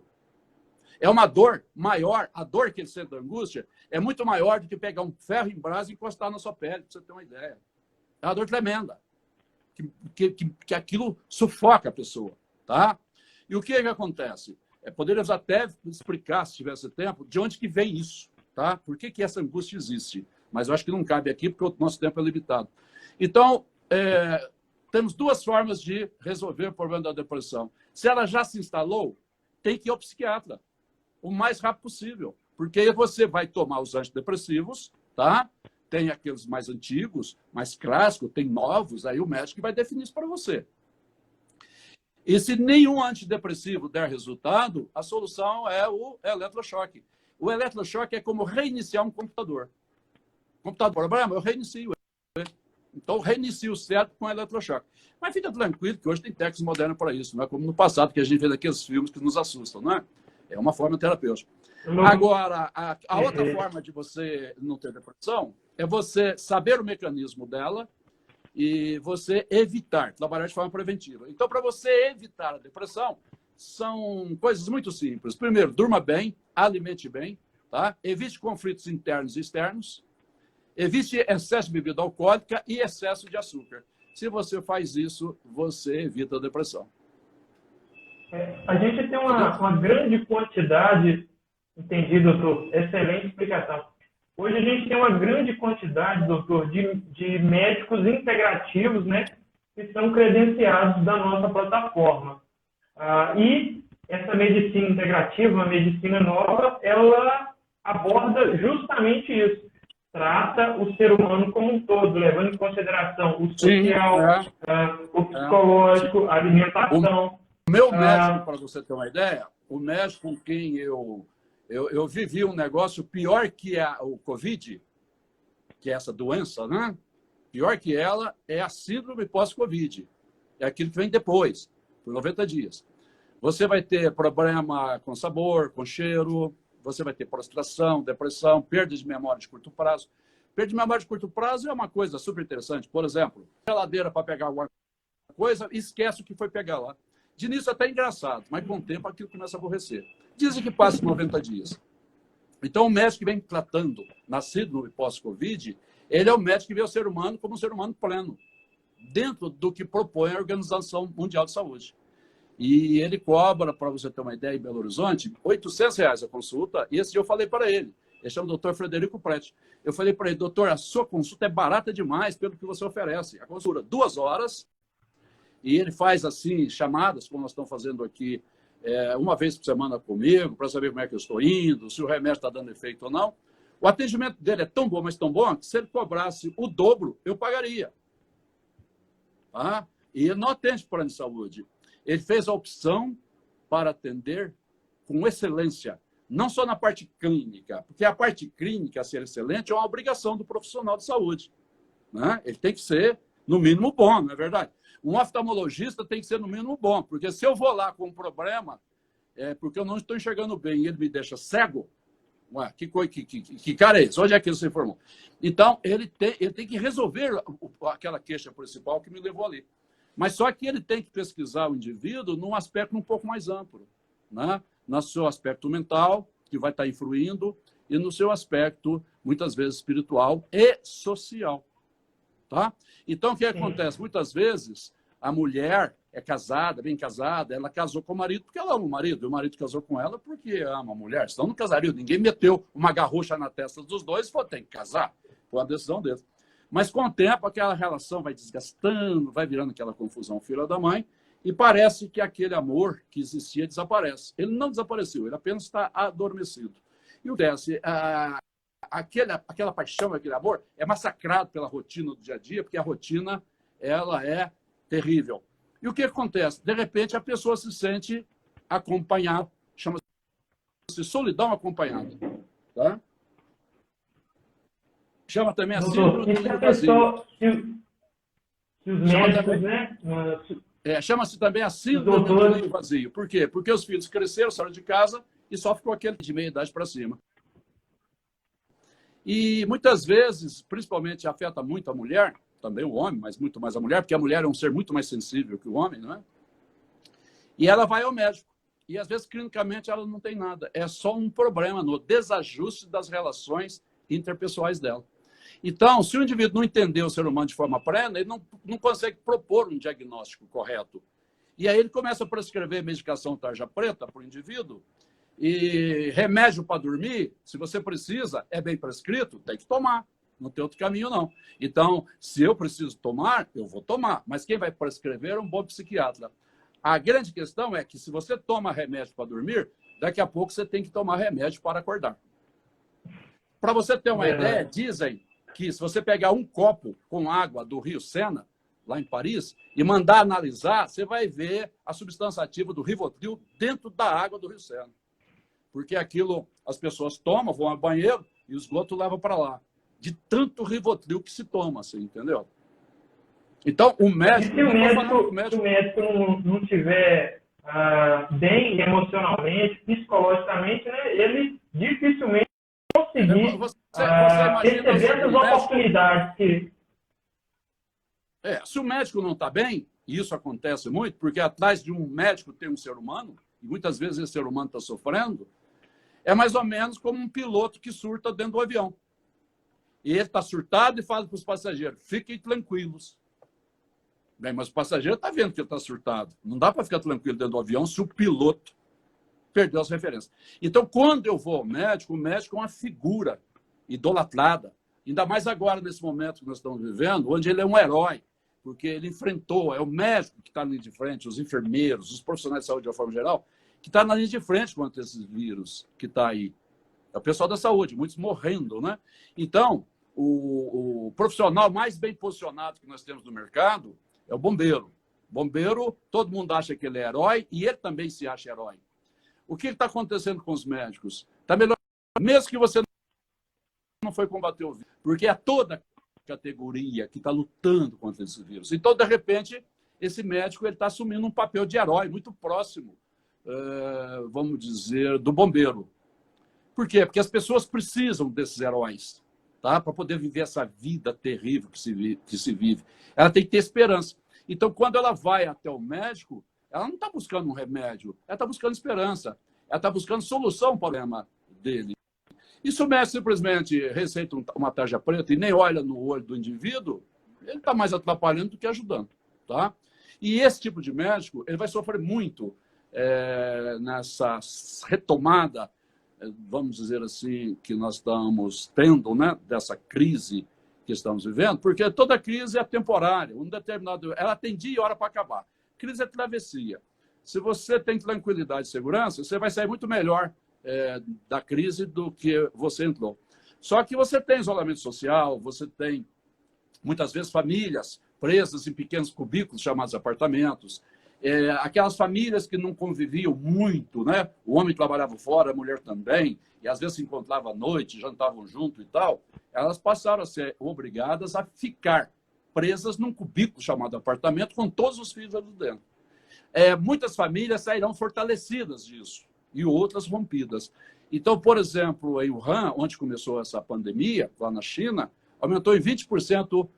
É uma dor maior. A dor que ele sente da angústia é muito maior do que pegar um ferro em brasa e encostar na sua pele, para você ter uma ideia. É uma dor tremenda. Que aquilo sufoca a pessoa. Tá? E o que acontece? Poderíamos até explicar, se tivesse tempo, de onde que vem isso. Tá? Por que essa angústia existe? Mas eu acho que não cabe aqui, porque o nosso tempo é limitado. Então, temos 2 formas de resolver o problema da depressão. Se ela já se instalou, tem que ir ao psiquiatra o mais rápido possível, porque aí você vai tomar os antidepressivos, tá? Tem aqueles mais antigos, mais clássicos, tem novos, aí o médico vai definir isso para você. E se nenhum antidepressivo der resultado, a solução é o eletrochoque. O eletrochoque é como reiniciar um computador. Computador, problema, eu reinicio. Então, reinicio o cérebro com eletrochoque. Mas fica tranquilo que hoje tem técnicas modernas para isso. Não é como no passado, que a gente vê daqueles filmes que nos assustam, não é? É uma forma terapêutica. Agora, a outra forma de você não ter depressão é você saber o mecanismo dela e você evitar, trabalhar de forma preventiva. Então, para você evitar a depressão, são coisas muito simples. Primeiro, durma bem, alimente bem, tá? Evite conflitos internos e externos, evite excesso de bebida alcoólica e excesso de açúcar. Se você faz isso, você evita a depressão. A gente tem uma grande quantidade, entendi, doutor, excelente explicação. Hoje a gente tem uma grande quantidade, doutor, de médicos integrativos, né, que são credenciados da nossa plataforma. E essa medicina integrativa, a medicina nova, ela aborda justamente isso. Trata o ser humano como um todo, levando em consideração o social, o psicológico, a alimentação. O meu médico, para você ter uma ideia, o médico com quem eu vivi um negócio pior que o Covid, que é essa doença, né? Pior que ela é a síndrome pós-Covid. É aquilo que vem depois, por 90 dias. Você vai ter problema com sabor, com cheiro, você vai ter prostração, depressão, perda de memória de curto prazo. Perda de memória de curto prazo é uma coisa super interessante. Por exemplo, geladeira para pegar alguma coisa, esquece o que foi pegar lá. De início até engraçado, mas com o tempo aquilo começa a aborrecer. Dizem que passa 90 dias. Então, o médico que vem tratando na síndrome pós-Covid, ele é o médico que vê o ser humano como um ser humano pleno, dentro do que propõe a Organização Mundial de Saúde. E ele cobra, para você ter uma ideia, em Belo Horizonte, R$800 a consulta, e esse dia eu falei para ele, ele chama o Dr. Frederico Prete. Eu falei para ele, doutor, a sua consulta é barata demais pelo que você oferece. A consulta, 2 horas, e ele faz assim, chamadas, como nós estamos fazendo aqui, uma vez por semana comigo, para saber como é que eu estou indo, se o remédio está dando efeito ou não. O atendimento dele é tão bom, mas tão bom, que se ele cobrasse o dobro, eu pagaria. Tá? E ele não atende plano de saúde. Ele fez a opção para atender com excelência, não só na parte clínica, porque a parte clínica, ser excelente, é uma obrigação do profissional de saúde. Né? Ele tem que ser, no mínimo, bom, não é verdade? Um oftalmologista tem que ser, no mínimo, bom, porque se eu vou lá com um problema, porque eu não estou enxergando bem e ele me deixa cego, ué, que cara é esse? Onde é que ele se informou? Então, ele tem que resolver aquela queixa principal que me levou ali. Mas só que ele tem que pesquisar o indivíduo num aspecto um pouco mais amplo, né? No seu aspecto mental, que vai estar influindo, e no seu aspecto, muitas vezes, espiritual e social. Tá? Então, o que acontece? Muitas vezes, a mulher é casada, bem casada, ela casou com o marido porque ela ama o marido, e o marido casou com ela porque ama a mulher, senão não casaria. Ninguém meteu uma garrucha na testa dos dois e falou, tem que casar. Foi uma decisão deles. Mas, com o tempo, aquela relação vai desgastando, vai virando aquela confusão filha da mãe, e parece que aquele amor que existia desaparece. Ele não desapareceu, ele apenas está adormecido. E o desce, aquela paixão, aquele amor, é massacrado pela rotina do dia a dia, porque a rotina ela é terrível. E o que acontece? De repente, a pessoa se sente acompanhada, chama-se solidão acompanhada. Tá? Chama também a síndrome do ninho vazio. Se os médicos, né? Chama-se também a síndrome do ninho vazio. Por quê? Porque os filhos cresceram, saíram de casa e só ficou aquele de meia idade para cima. E muitas vezes, principalmente, afeta muito a mulher, também o homem, mas muito mais a mulher, porque a mulher é um ser muito mais sensível que o homem, não é? E ela vai ao médico. E às vezes, clinicamente, ela não tem nada. É só um problema no desajuste das relações interpessoais dela. Então, se o indivíduo não entender o ser humano de forma plena, ele não consegue propor um diagnóstico correto. E aí ele começa a prescrever medicação tarja preta para o indivíduo, e remédio para dormir, se você precisa, é bem prescrito, tem que tomar. Não tem outro caminho, não. Então, se eu preciso tomar, eu vou tomar. Mas quem vai prescrever é um bom psiquiatra. A grande questão é que se você toma remédio para dormir, daqui a pouco você tem que tomar remédio para acordar. Para você ter uma ideia, dizem que se você pegar um copo com água do Rio Sena, lá em Paris, e mandar analisar, você vai ver a substância ativa do Rivotril dentro da água do Rio Sena. Porque aquilo as pessoas tomam, vão ao banheiro e o esgoto leva para lá. De tanto Rivotril que se toma, assim, entendeu? Então, o médico... Se o médico não estiver bem emocionalmente, psicologicamente, né, ele dificilmente conseguir receber essas oportunidades que... se o médico não está bem, e isso acontece muito, porque atrás de um médico tem um ser humano, e muitas vezes esse ser humano está sofrendo, é mais ou menos como um piloto que surta dentro do avião. E ele está surtado e fala para os passageiros, fiquem tranquilos. Bem, mas o passageiro está vendo que ele está surtado. Não dá para ficar tranquilo dentro do avião se o piloto perdeu as referências. Então, quando eu vou ao médico, o médico é uma figura idolatrada. Ainda mais agora, nesse momento que nós estamos vivendo, onde ele é um herói, porque ele enfrentou, é o médico que está na linha de frente, os enfermeiros, os profissionais de saúde de uma forma geral, que está na linha de frente contra esse vírus que está aí. É o pessoal da saúde, muitos morrendo, né? Então, o profissional mais bem posicionado que nós temos no mercado é o bombeiro. Bombeiro, todo mundo acha que ele é herói e ele também se acha herói. O que está acontecendo com os médicos? Está melhor, mesmo que você não foi combater o vírus, porque é toda a categoria que está lutando contra esse vírus. Então, de repente, esse médico está assumindo um papel de herói muito próximo, vamos dizer, do bombeiro. Por quê? Porque as pessoas precisam desses heróis, tá? Para poder viver essa vida terrível que se vive. Ela tem que ter esperança. Então, quando ela vai até o médico, ela não está buscando um remédio, ela está buscando esperança, ela está buscando solução para o problema dele. E se o médico simplesmente receita uma tarja preta e nem olha no olho do indivíduo, ele está mais atrapalhando do que ajudando. Tá? E esse tipo de médico ele vai sofrer muito nessa retomada, vamos dizer assim, que nós estamos tendo, né, dessa crise que estamos vivendo, porque toda crise é temporária, ela tem dia e hora para acabar. Crise é travessia. Se você tem tranquilidade e segurança, você vai sair muito melhor da crise do que você entrou. Só que você tem isolamento social, você tem, muitas vezes, famílias presas em pequenos cubículos chamados apartamentos, aquelas famílias que não conviviam muito, né? O homem trabalhava fora, a mulher também, e às vezes se encontravam à noite, jantavam junto e tal, elas passaram a ser obrigadas a ficar presas num cubículo chamado apartamento com todos os filhos ali dentro. Muitas famílias sairão fortalecidas disso e outras rompidas. Então, por exemplo, em Wuhan, onde começou essa pandemia, lá na China, aumentou em 20%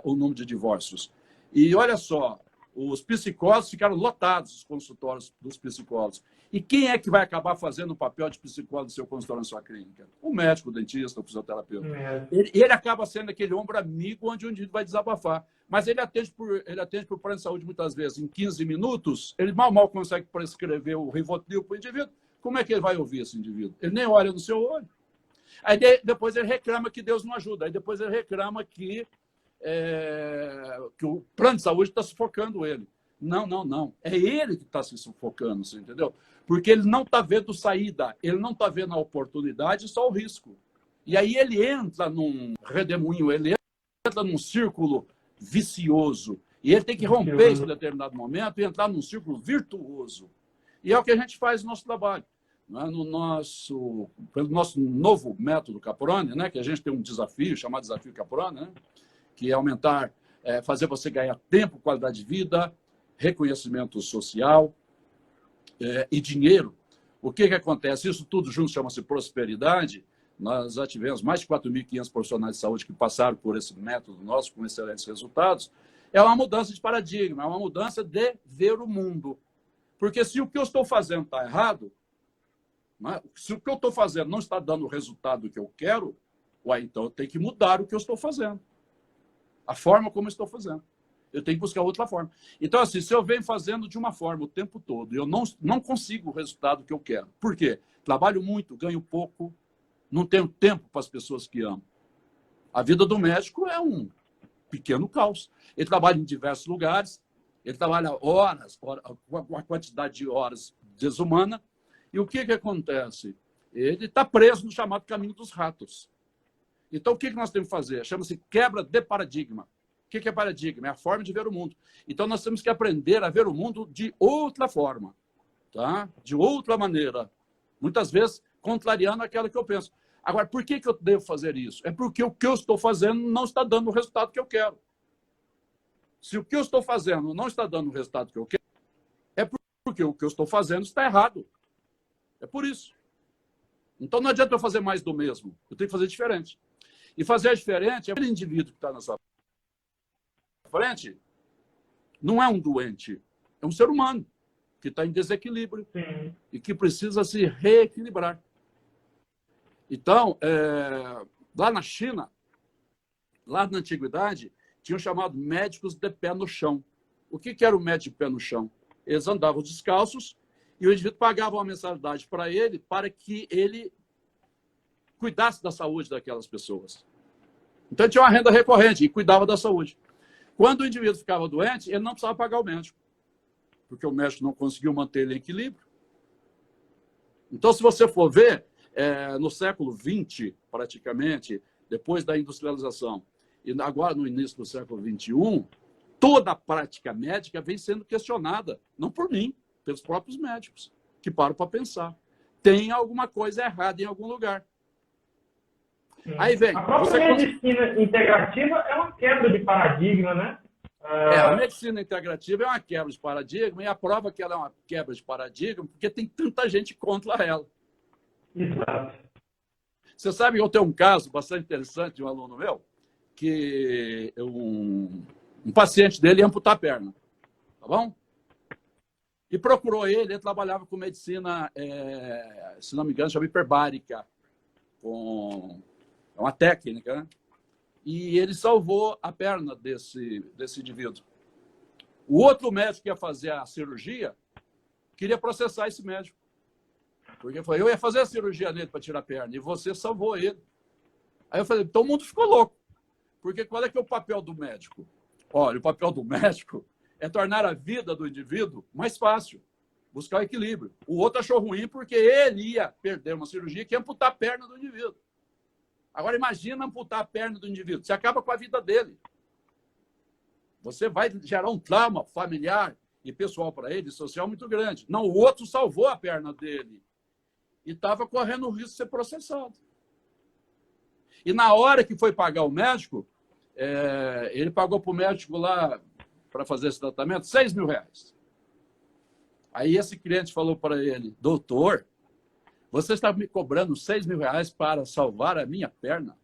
o número de divórcios. E olha só, os psicólogos ficaram lotados, os consultórios dos psicólogos. E quem é que vai acabar fazendo o papel de psicólogo no seu consultório, na sua clínica? O médico, o dentista, o fisioterapeuta. Ele acaba sendo aquele ombro amigo onde o indivíduo vai desabafar. Mas ele atende por plano de saúde muitas vezes. Em 15 minutos, ele mal consegue prescrever o Rivotril para o indivíduo. Como é que ele vai ouvir esse indivíduo? Ele nem olha no seu olho. Aí depois ele reclama que Deus não ajuda. Aí depois ele reclama que o plano de saúde está sufocando ele. Não. É ele que está se sufocando, você entendeu? Porque ele não está vendo saída, ele não está vendo a oportunidade, só o risco. E aí ele entra num redemoinho, ele entra num círculo vicioso. E ele tem que romper isso em determinado momento e entrar num círculo virtuoso. E é o que a gente faz no nosso trabalho. Pelo nosso novo método Caproni, né, que a gente tem um desafio, chamado Desafio Caproni, né, que é aumentar, fazer você ganhar tempo, qualidade de vida, reconhecimento social e dinheiro. O que acontece? Isso tudo junto chama-se prosperidade. Nós já tivemos mais de 4.500 profissionais de saúde que passaram por esse método nosso com excelentes resultados. É uma mudança de paradigma, é uma mudança de ver o mundo. Porque se o que eu estou fazendo está errado, né? Se o que eu estou fazendo não está dando o resultado que eu quero, então eu tenho que mudar o que eu estou fazendo. A forma como eu estou fazendo. Eu tenho que buscar outra forma. Então, assim, se eu venho fazendo de uma forma o tempo todo e eu não consigo o resultado que eu quero. Por quê? Trabalho muito, ganho pouco, não tenho tempo para as pessoas que amo. A vida do médico é um pequeno caos. Ele trabalha em diversos lugares, ele trabalha horas, uma quantidade de horas desumana. E o que acontece? Ele está preso no chamado caminho dos ratos. Então, o que nós temos que fazer? Chama-se quebra de paradigma. O que é paradigma? É a forma de ver o mundo. Então, nós temos que aprender a ver o mundo de outra forma, tá? De outra maneira. Muitas vezes, contrariando aquela que eu penso. Agora, por que eu devo fazer isso? É porque o que eu estou fazendo não está dando o resultado que eu quero. Se o que eu estou fazendo não está dando o resultado que eu quero, é porque o que eu estou fazendo está errado. É por isso. Então, não adianta eu fazer mais do mesmo. Eu tenho que fazer diferente. E fazer diferente é aquele indivíduo que está na sua frente, não é um doente, é um ser humano que está em desequilíbrio. Sim. E que precisa se reequilibrar. Então, lá na China, lá na antiguidade, tinham chamado médicos de pé no chão. O que era o médico de pé no chão? Eles andavam descalços e o indivíduo pagava uma mensalidade para ele, para que ele cuidasse da saúde daquelas pessoas. Então, ele tinha uma renda recorrente e cuidava da saúde. Quando o indivíduo ficava doente, ele não precisava pagar o médico, porque o médico não conseguiu manter ele em equilíbrio. Então, se você for ver, no século XX, praticamente, depois da industrialização, e agora no início do século XXI, toda a prática médica vem sendo questionada, não por mim, pelos próprios médicos, que param para pensar. Tem alguma coisa errada em algum lugar. Aí vem... A própria medicina integrativa é uma quebra de paradigma, né? A medicina integrativa é uma quebra de paradigma, e a prova que ela é uma quebra de paradigma porque tem tanta gente contra ela. Exato. Você sabe que eu tenho um caso bastante interessante de um aluno meu, que um paciente dele ia amputar a perna, tá bom? E procurou ele trabalhava com medicina, se não me engano, chama hiperbárica, é uma técnica, né? E ele salvou a perna desse indivíduo. O outro médico que ia fazer a cirurgia queria processar esse médico. Porque foi, eu ia fazer a cirurgia nele para tirar a perna e você salvou ele. Aí eu falei, então o mundo ficou louco. Porque qual é que é o papel do médico? Olha, o papel do médico é tornar a vida do indivíduo mais fácil, buscar o equilíbrio. O outro achou ruim porque ele ia perder uma cirurgia que ia amputar a perna do indivíduo. Agora, imagina amputar a perna do indivíduo. Você acaba com a vida dele. Você vai gerar um trauma familiar e pessoal para ele, social, muito grande. Não, o outro salvou a perna dele e estava correndo o risco de ser processado. E na hora que foi pagar o médico, ele pagou para o médico lá, para fazer esse tratamento, R$6.000. Aí esse cliente falou para ele, doutor, você está me cobrando R$6.000 para salvar a minha perna?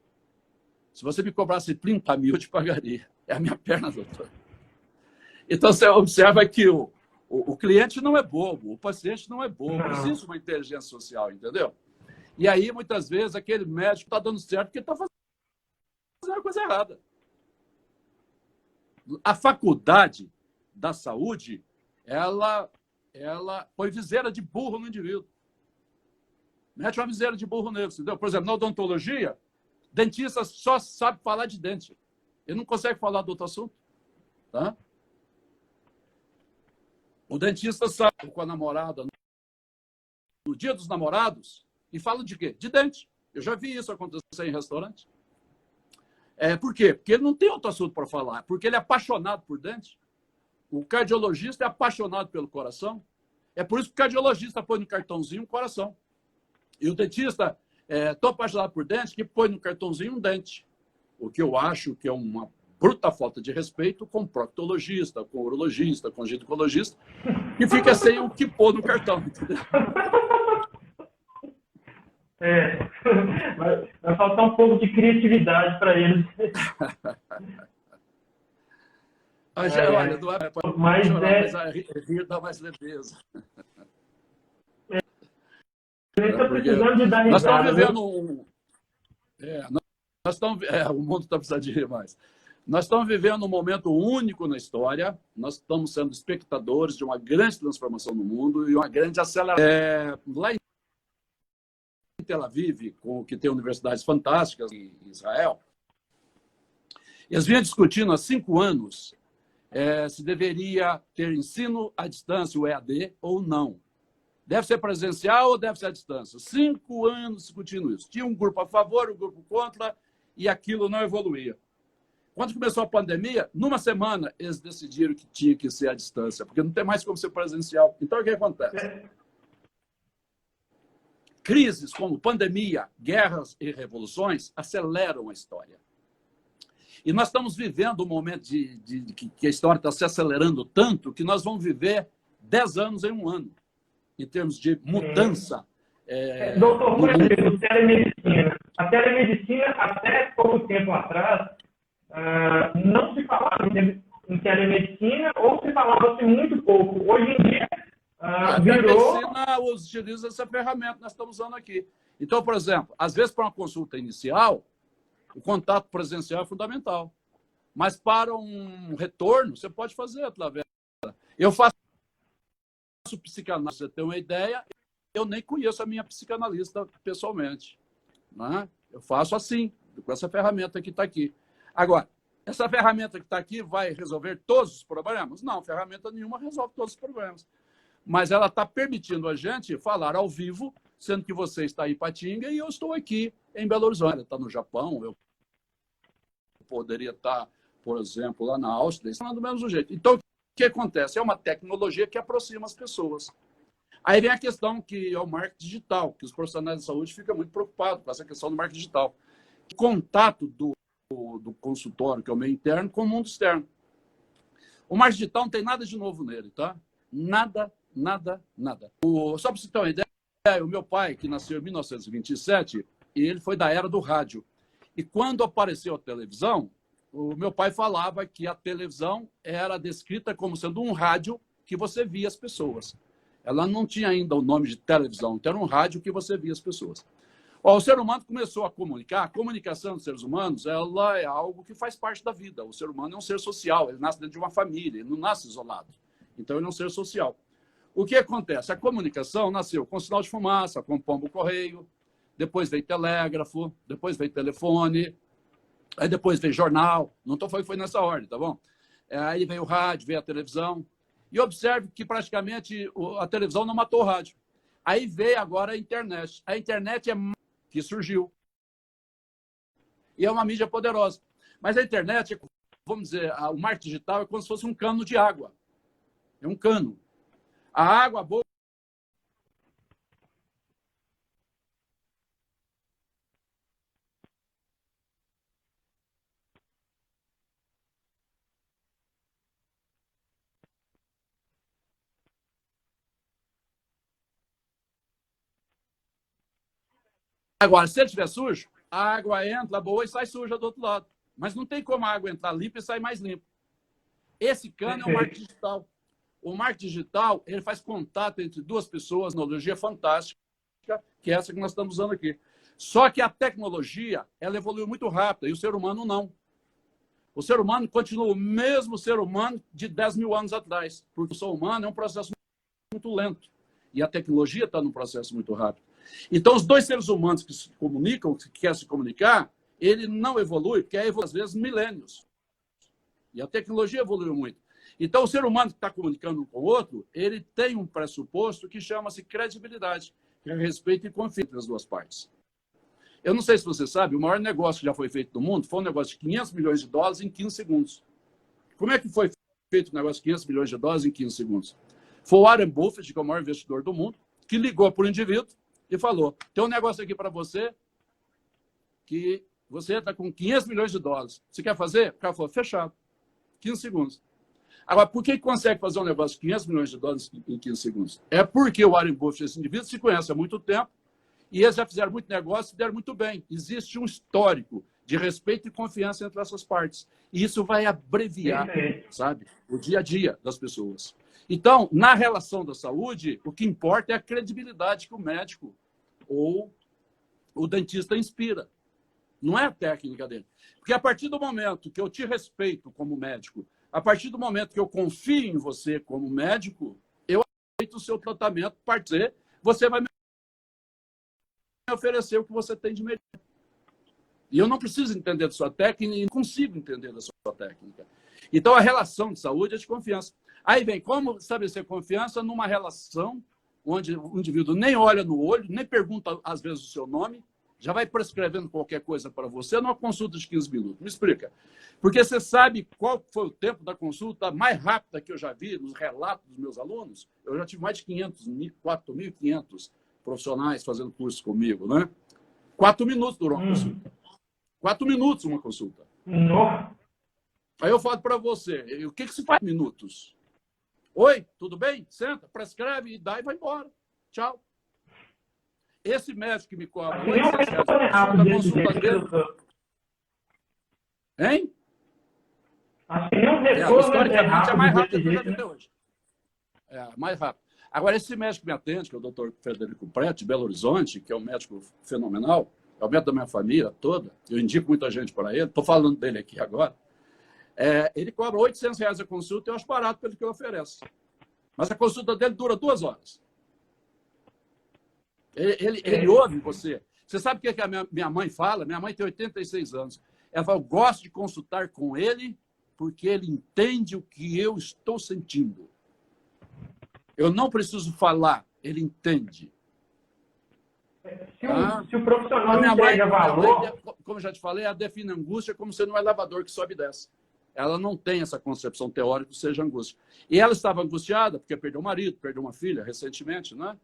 Se você me cobrasse 30 mil, eu te pagaria. É a minha perna, doutor. Então, você observa que o cliente não é bobo, o paciente não é bobo. Existe uma inteligência social, entendeu? E aí, muitas vezes, aquele médico está dando certo porque está fazendo a coisa errada. A faculdade da saúde, ela põe viseira de burro no indivíduo. Mete uma viseira de burro nele, entendeu? Por exemplo, na odontologia, dentista só sabe falar de dente. Ele não consegue falar do outro assunto. Tá? O dentista sai com a namorada no dia dos namorados e fala de quê? De dente. Eu já vi isso acontecer em restaurante. Por quê? Porque ele não tem outro assunto para falar. Porque ele é apaixonado por dente. O cardiologista é apaixonado pelo coração. É por isso que o cardiologista põe no cartãozinho um coração. E o dentista tão apaixonado por dente que põe no cartãozinho um dente. O que eu acho que é uma bruta falta de respeito com o proctologista, com o urologista, com o ginecologista, que fica sem o que pôr no cartão. Entendeu? Vai faltar um pouco de criatividade para eles. Olha, não é para chorar, mas a rir dá mais leveza. Está precisando de dar risada. Nós estamos vivendo o mundo está precisando de rir mais. Nós estamos vivendo um momento único na história. Nós estamos sendo espectadores de uma grande transformação no mundo e uma grande aceleração. Lá em Tel Aviv, que tem universidades fantásticas em Israel, eles vinham discutindo há 5 anos se deveria ter ensino à distância, o EAD, ou não. Deve ser presencial ou deve ser à distância? 5 anos discutindo isso. Tinha um grupo a favor, um grupo contra, e aquilo não evoluía. Quando começou a pandemia, numa semana, eles decidiram que tinha que ser à distância, porque não tem mais como ser presencial. Então, o que acontece? Crises como pandemia, guerras e revoluções aceleram a história. E nós estamos vivendo um momento que a história está se acelerando tanto que nós vamos viver 10 anos em 1 ano, em termos de mudança. Doutor, por exemplo, telemedicina. A telemedicina, até pouco tempo atrás, não se falava em telemedicina ou se falava-se muito pouco. Hoje em dia, a virou... telemedicina utiliza essa ferramenta que nós estamos usando aqui. Então, por exemplo, às vezes para uma consulta inicial, o contato presencial é fundamental. Mas para um retorno, você pode fazer através Eu faço psicanálise, pra você ter uma ideia, eu nem conheço a minha psicanalista pessoalmente. Né? Eu faço assim, com essa ferramenta que está aqui. Agora, essa ferramenta que está aqui vai resolver todos os problemas? Não, ferramenta nenhuma resolve todos os problemas. Mas ela está permitindo a gente falar ao vivo, sendo que você está em Ipatinga e eu estou aqui em Belo Horizonte. Está no Japão, eu poderia estar, por exemplo, lá na Áustria, está do mesmo jeito. Então, o que acontece? É uma tecnologia que aproxima as pessoas. Aí vem a questão que é o marketing digital, que os profissionais de saúde ficam muito preocupados com essa questão do marketing digital. O contato do consultório, que é o meio interno, com o mundo externo. O marketing digital não tem nada de novo nele, tá? Nada, nada, nada. Só para você ter uma ideia, o meu pai, que nasceu em 1927, ele foi da era do rádio. E quando apareceu a televisão, o meu pai falava que a televisão era descrita como sendo um rádio que você via as pessoas. Ela não tinha ainda o nome de televisão, então era um rádio que você via as pessoas. O ser humano começou a comunicar. A comunicação dos seres humanos, ela é algo que faz parte da vida. O ser humano é um ser social, ele nasce dentro de uma família, ele não nasce isolado. Então, ele é um ser social. O que acontece? A comunicação nasceu com sinal de fumaça, com pombo-correio, depois veio telégrafo, depois veio telefone, aí depois veio jornal. Não estou falando que foi nessa ordem, tá bom? Aí veio o rádio, veio a televisão. E observe que praticamente a televisão não matou o rádio. Aí veio agora a internet. A internet é que surgiu. E é uma mídia poderosa. Mas a internet, vamos dizer, o marketing digital é como se fosse um cano de água. É um cano. A água boa. Agora, se ele estiver sujo, a água entra boa e sai suja do outro lado. Mas não tem como a água entrar limpa e sair mais limpa. Esse cano é o marketing digital. O marketing digital, ele faz contato entre duas pessoas, tecnologia fantástica, que é essa que nós estamos usando aqui. Só que a tecnologia, ela evoluiu muito rápido, e o ser humano não. O ser humano continua o mesmo ser humano de 10 mil anos atrás, porque o ser humano é um processo muito lento, e a tecnologia está num processo muito rápido. Então, os dois seres humanos que se comunicam, que querem se comunicar, ele não evolui, porque às vezes, milênios. E a tecnologia evoluiu muito. Então, o ser humano que está comunicando um com o outro, ele tem um pressuposto que chama-se credibilidade, que é respeito e confiança entre as duas partes. Eu não sei se você sabe, o maior negócio que já foi feito no mundo foi um negócio de 500 milhões de dólares em 15 segundos. Como é que foi feito o negócio de 500 milhões de dólares em 15 segundos? Foi o Warren Buffett, que é o maior investidor do mundo, que ligou para o indivíduo e falou, tem um negócio aqui para você que você está com 500 milhões de dólares. Você quer fazer? O cara falou, fechado. 15 segundos. Agora, por que consegue fazer um negócio de 500 milhões de dólares em 15 segundos? É porque o Warren Buffett e esse indivíduo se conhecem há muito tempo e eles já fizeram muito negócio e deram muito bem. Existe um histórico de respeito e confiança entre essas partes. E isso vai abreviar, sabe, o dia a dia das pessoas. Então, na relação da saúde, o que importa é a credibilidade que o médico ou o dentista inspira. Não é a técnica dele. Porque a partir do momento que eu te respeito como médico, a partir do momento que eu confio em você como médico, eu aceito o seu tratamento, você vai me oferecer o que você tem de melhor. E eu não preciso entender da sua técnica e não consigo entender da sua técnica. Então, a relação de saúde é de confiança. Aí vem, como estabelecer confiança numa relação onde o indivíduo nem olha no olho, nem pergunta, às vezes, o seu nome, já vai prescrevendo qualquer coisa para você numa consulta de 15 minutos. Me explica. Porque você sabe qual foi o tempo da consulta mais rápida que eu já vi nos relatos dos meus alunos? Eu já tive mais de 4.500 profissionais fazendo curso comigo, né? 4 minutos durou uma consulta. 4 minutos uma consulta. Nossa. Aí eu falo para você, o que se faz em minutos? Oi, tudo bem? Senta, prescreve, dá e vai embora. Tchau. Esse médico que me cobra consulta dele... Hein? Acho que não historicamente é mais rápido que eu já vi até hoje. É, mais rápido. Agora, esse médico que me atende, que é o Dr. Frederico Prete, de Belo Horizonte, que é um médico fenomenal, é o médico da minha família toda, eu indico muita gente para ele, estou falando dele aqui agora, ele cobra R$ 800 a consulta, eu acho barato pelo que ele oferece. Mas a consulta dele dura 2 horas. Ele ouve você. Você sabe o que a minha mãe fala? Minha mãe tem 86 anos. Ela fala, eu gosto de consultar com ele porque ele entende o que eu estou sentindo. Eu não preciso falar, ele entende. Se o profissional não entrega valor... Como eu já te falei, ela define angústia como sendo um elevador que sobe e desce. Ela não tem essa concepção teórica que seja angústia. E ela estava angustiada porque perdeu o marido, perdeu uma filha recentemente, né?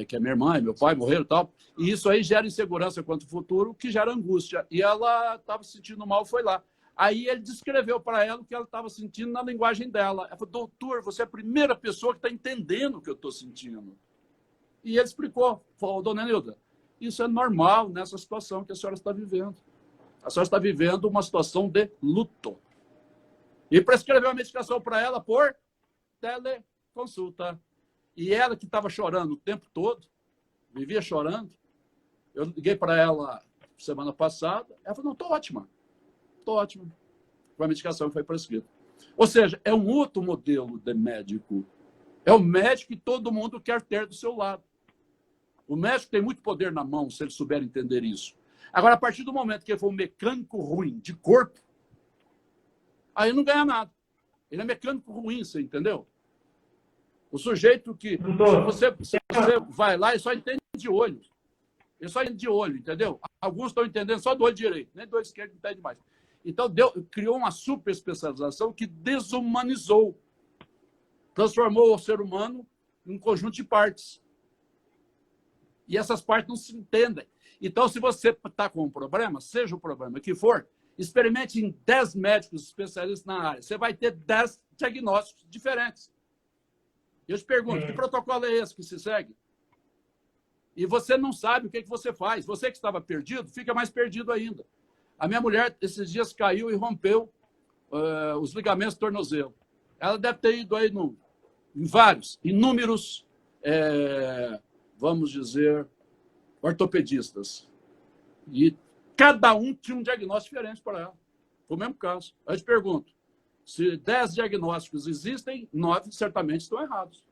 Que é minha irmã e meu pai morreram e tal. E isso aí gera insegurança quanto ao futuro, que gera angústia. E ela estava se sentindo mal, foi lá. Aí ele descreveu para ela o que ela estava sentindo na linguagem dela. Ela falou, doutor, você é a primeira pessoa que está entendendo o que eu estou sentindo. E ele explicou, falou, dona Nilda, isso é normal nessa situação que a senhora está vivendo. A senhora está vivendo uma situação de luto. E prescreveu a medicação para ela por teleconsulta. E ela que estava chorando o tempo todo, vivia chorando, eu liguei para ela semana passada, ela falou, não, estou ótima. Estou ótima. Com a medicação que foi prescrita. Ou seja, é um outro modelo de médico. É o médico que todo mundo quer ter do seu lado. O médico tem muito poder na mão, se ele souber entender isso. Agora, a partir do momento que ele for um mecânico ruim de corpo, aí não ganha nada. Ele é mecânico ruim, você entendeu? O sujeito que, se você vai lá, ele só entende de olho. Ele só entende de olho, entendeu? Alguns estão entendendo só do olho direito, nem do olho esquerdo não entende mais. Então, criou uma super especialização que desumanizou. Transformou o ser humano em um conjunto de partes. E essas partes não se entendem. Então, se você está com um problema, seja o problema que for, experimente em 10 médicos especialistas na área. Você vai ter 10 diagnósticos diferentes. Eu te pergunto, que protocolo é esse que se segue? E você não sabe o que você faz. Você que estava perdido, fica mais perdido ainda. A minha mulher, esses dias, caiu e rompeu os ligamentos do tornozelo. Ela deve ter ido aí em vários, inúmeros, vamos dizer, ortopedistas. E cada um tinha um diagnóstico diferente para ela. Foi o mesmo caso. Eu te pergunto, se 10 diagnósticos existem, 9 certamente estão errados.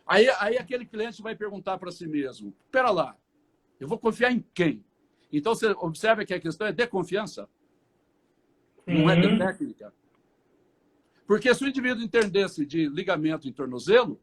Aí aquele cliente vai perguntar para si mesmo, espera lá, eu vou confiar em quem? Então, você observa que a questão é de confiança, não é de técnica. Porque se o indivíduo entendesse de ligamento em tornozelo,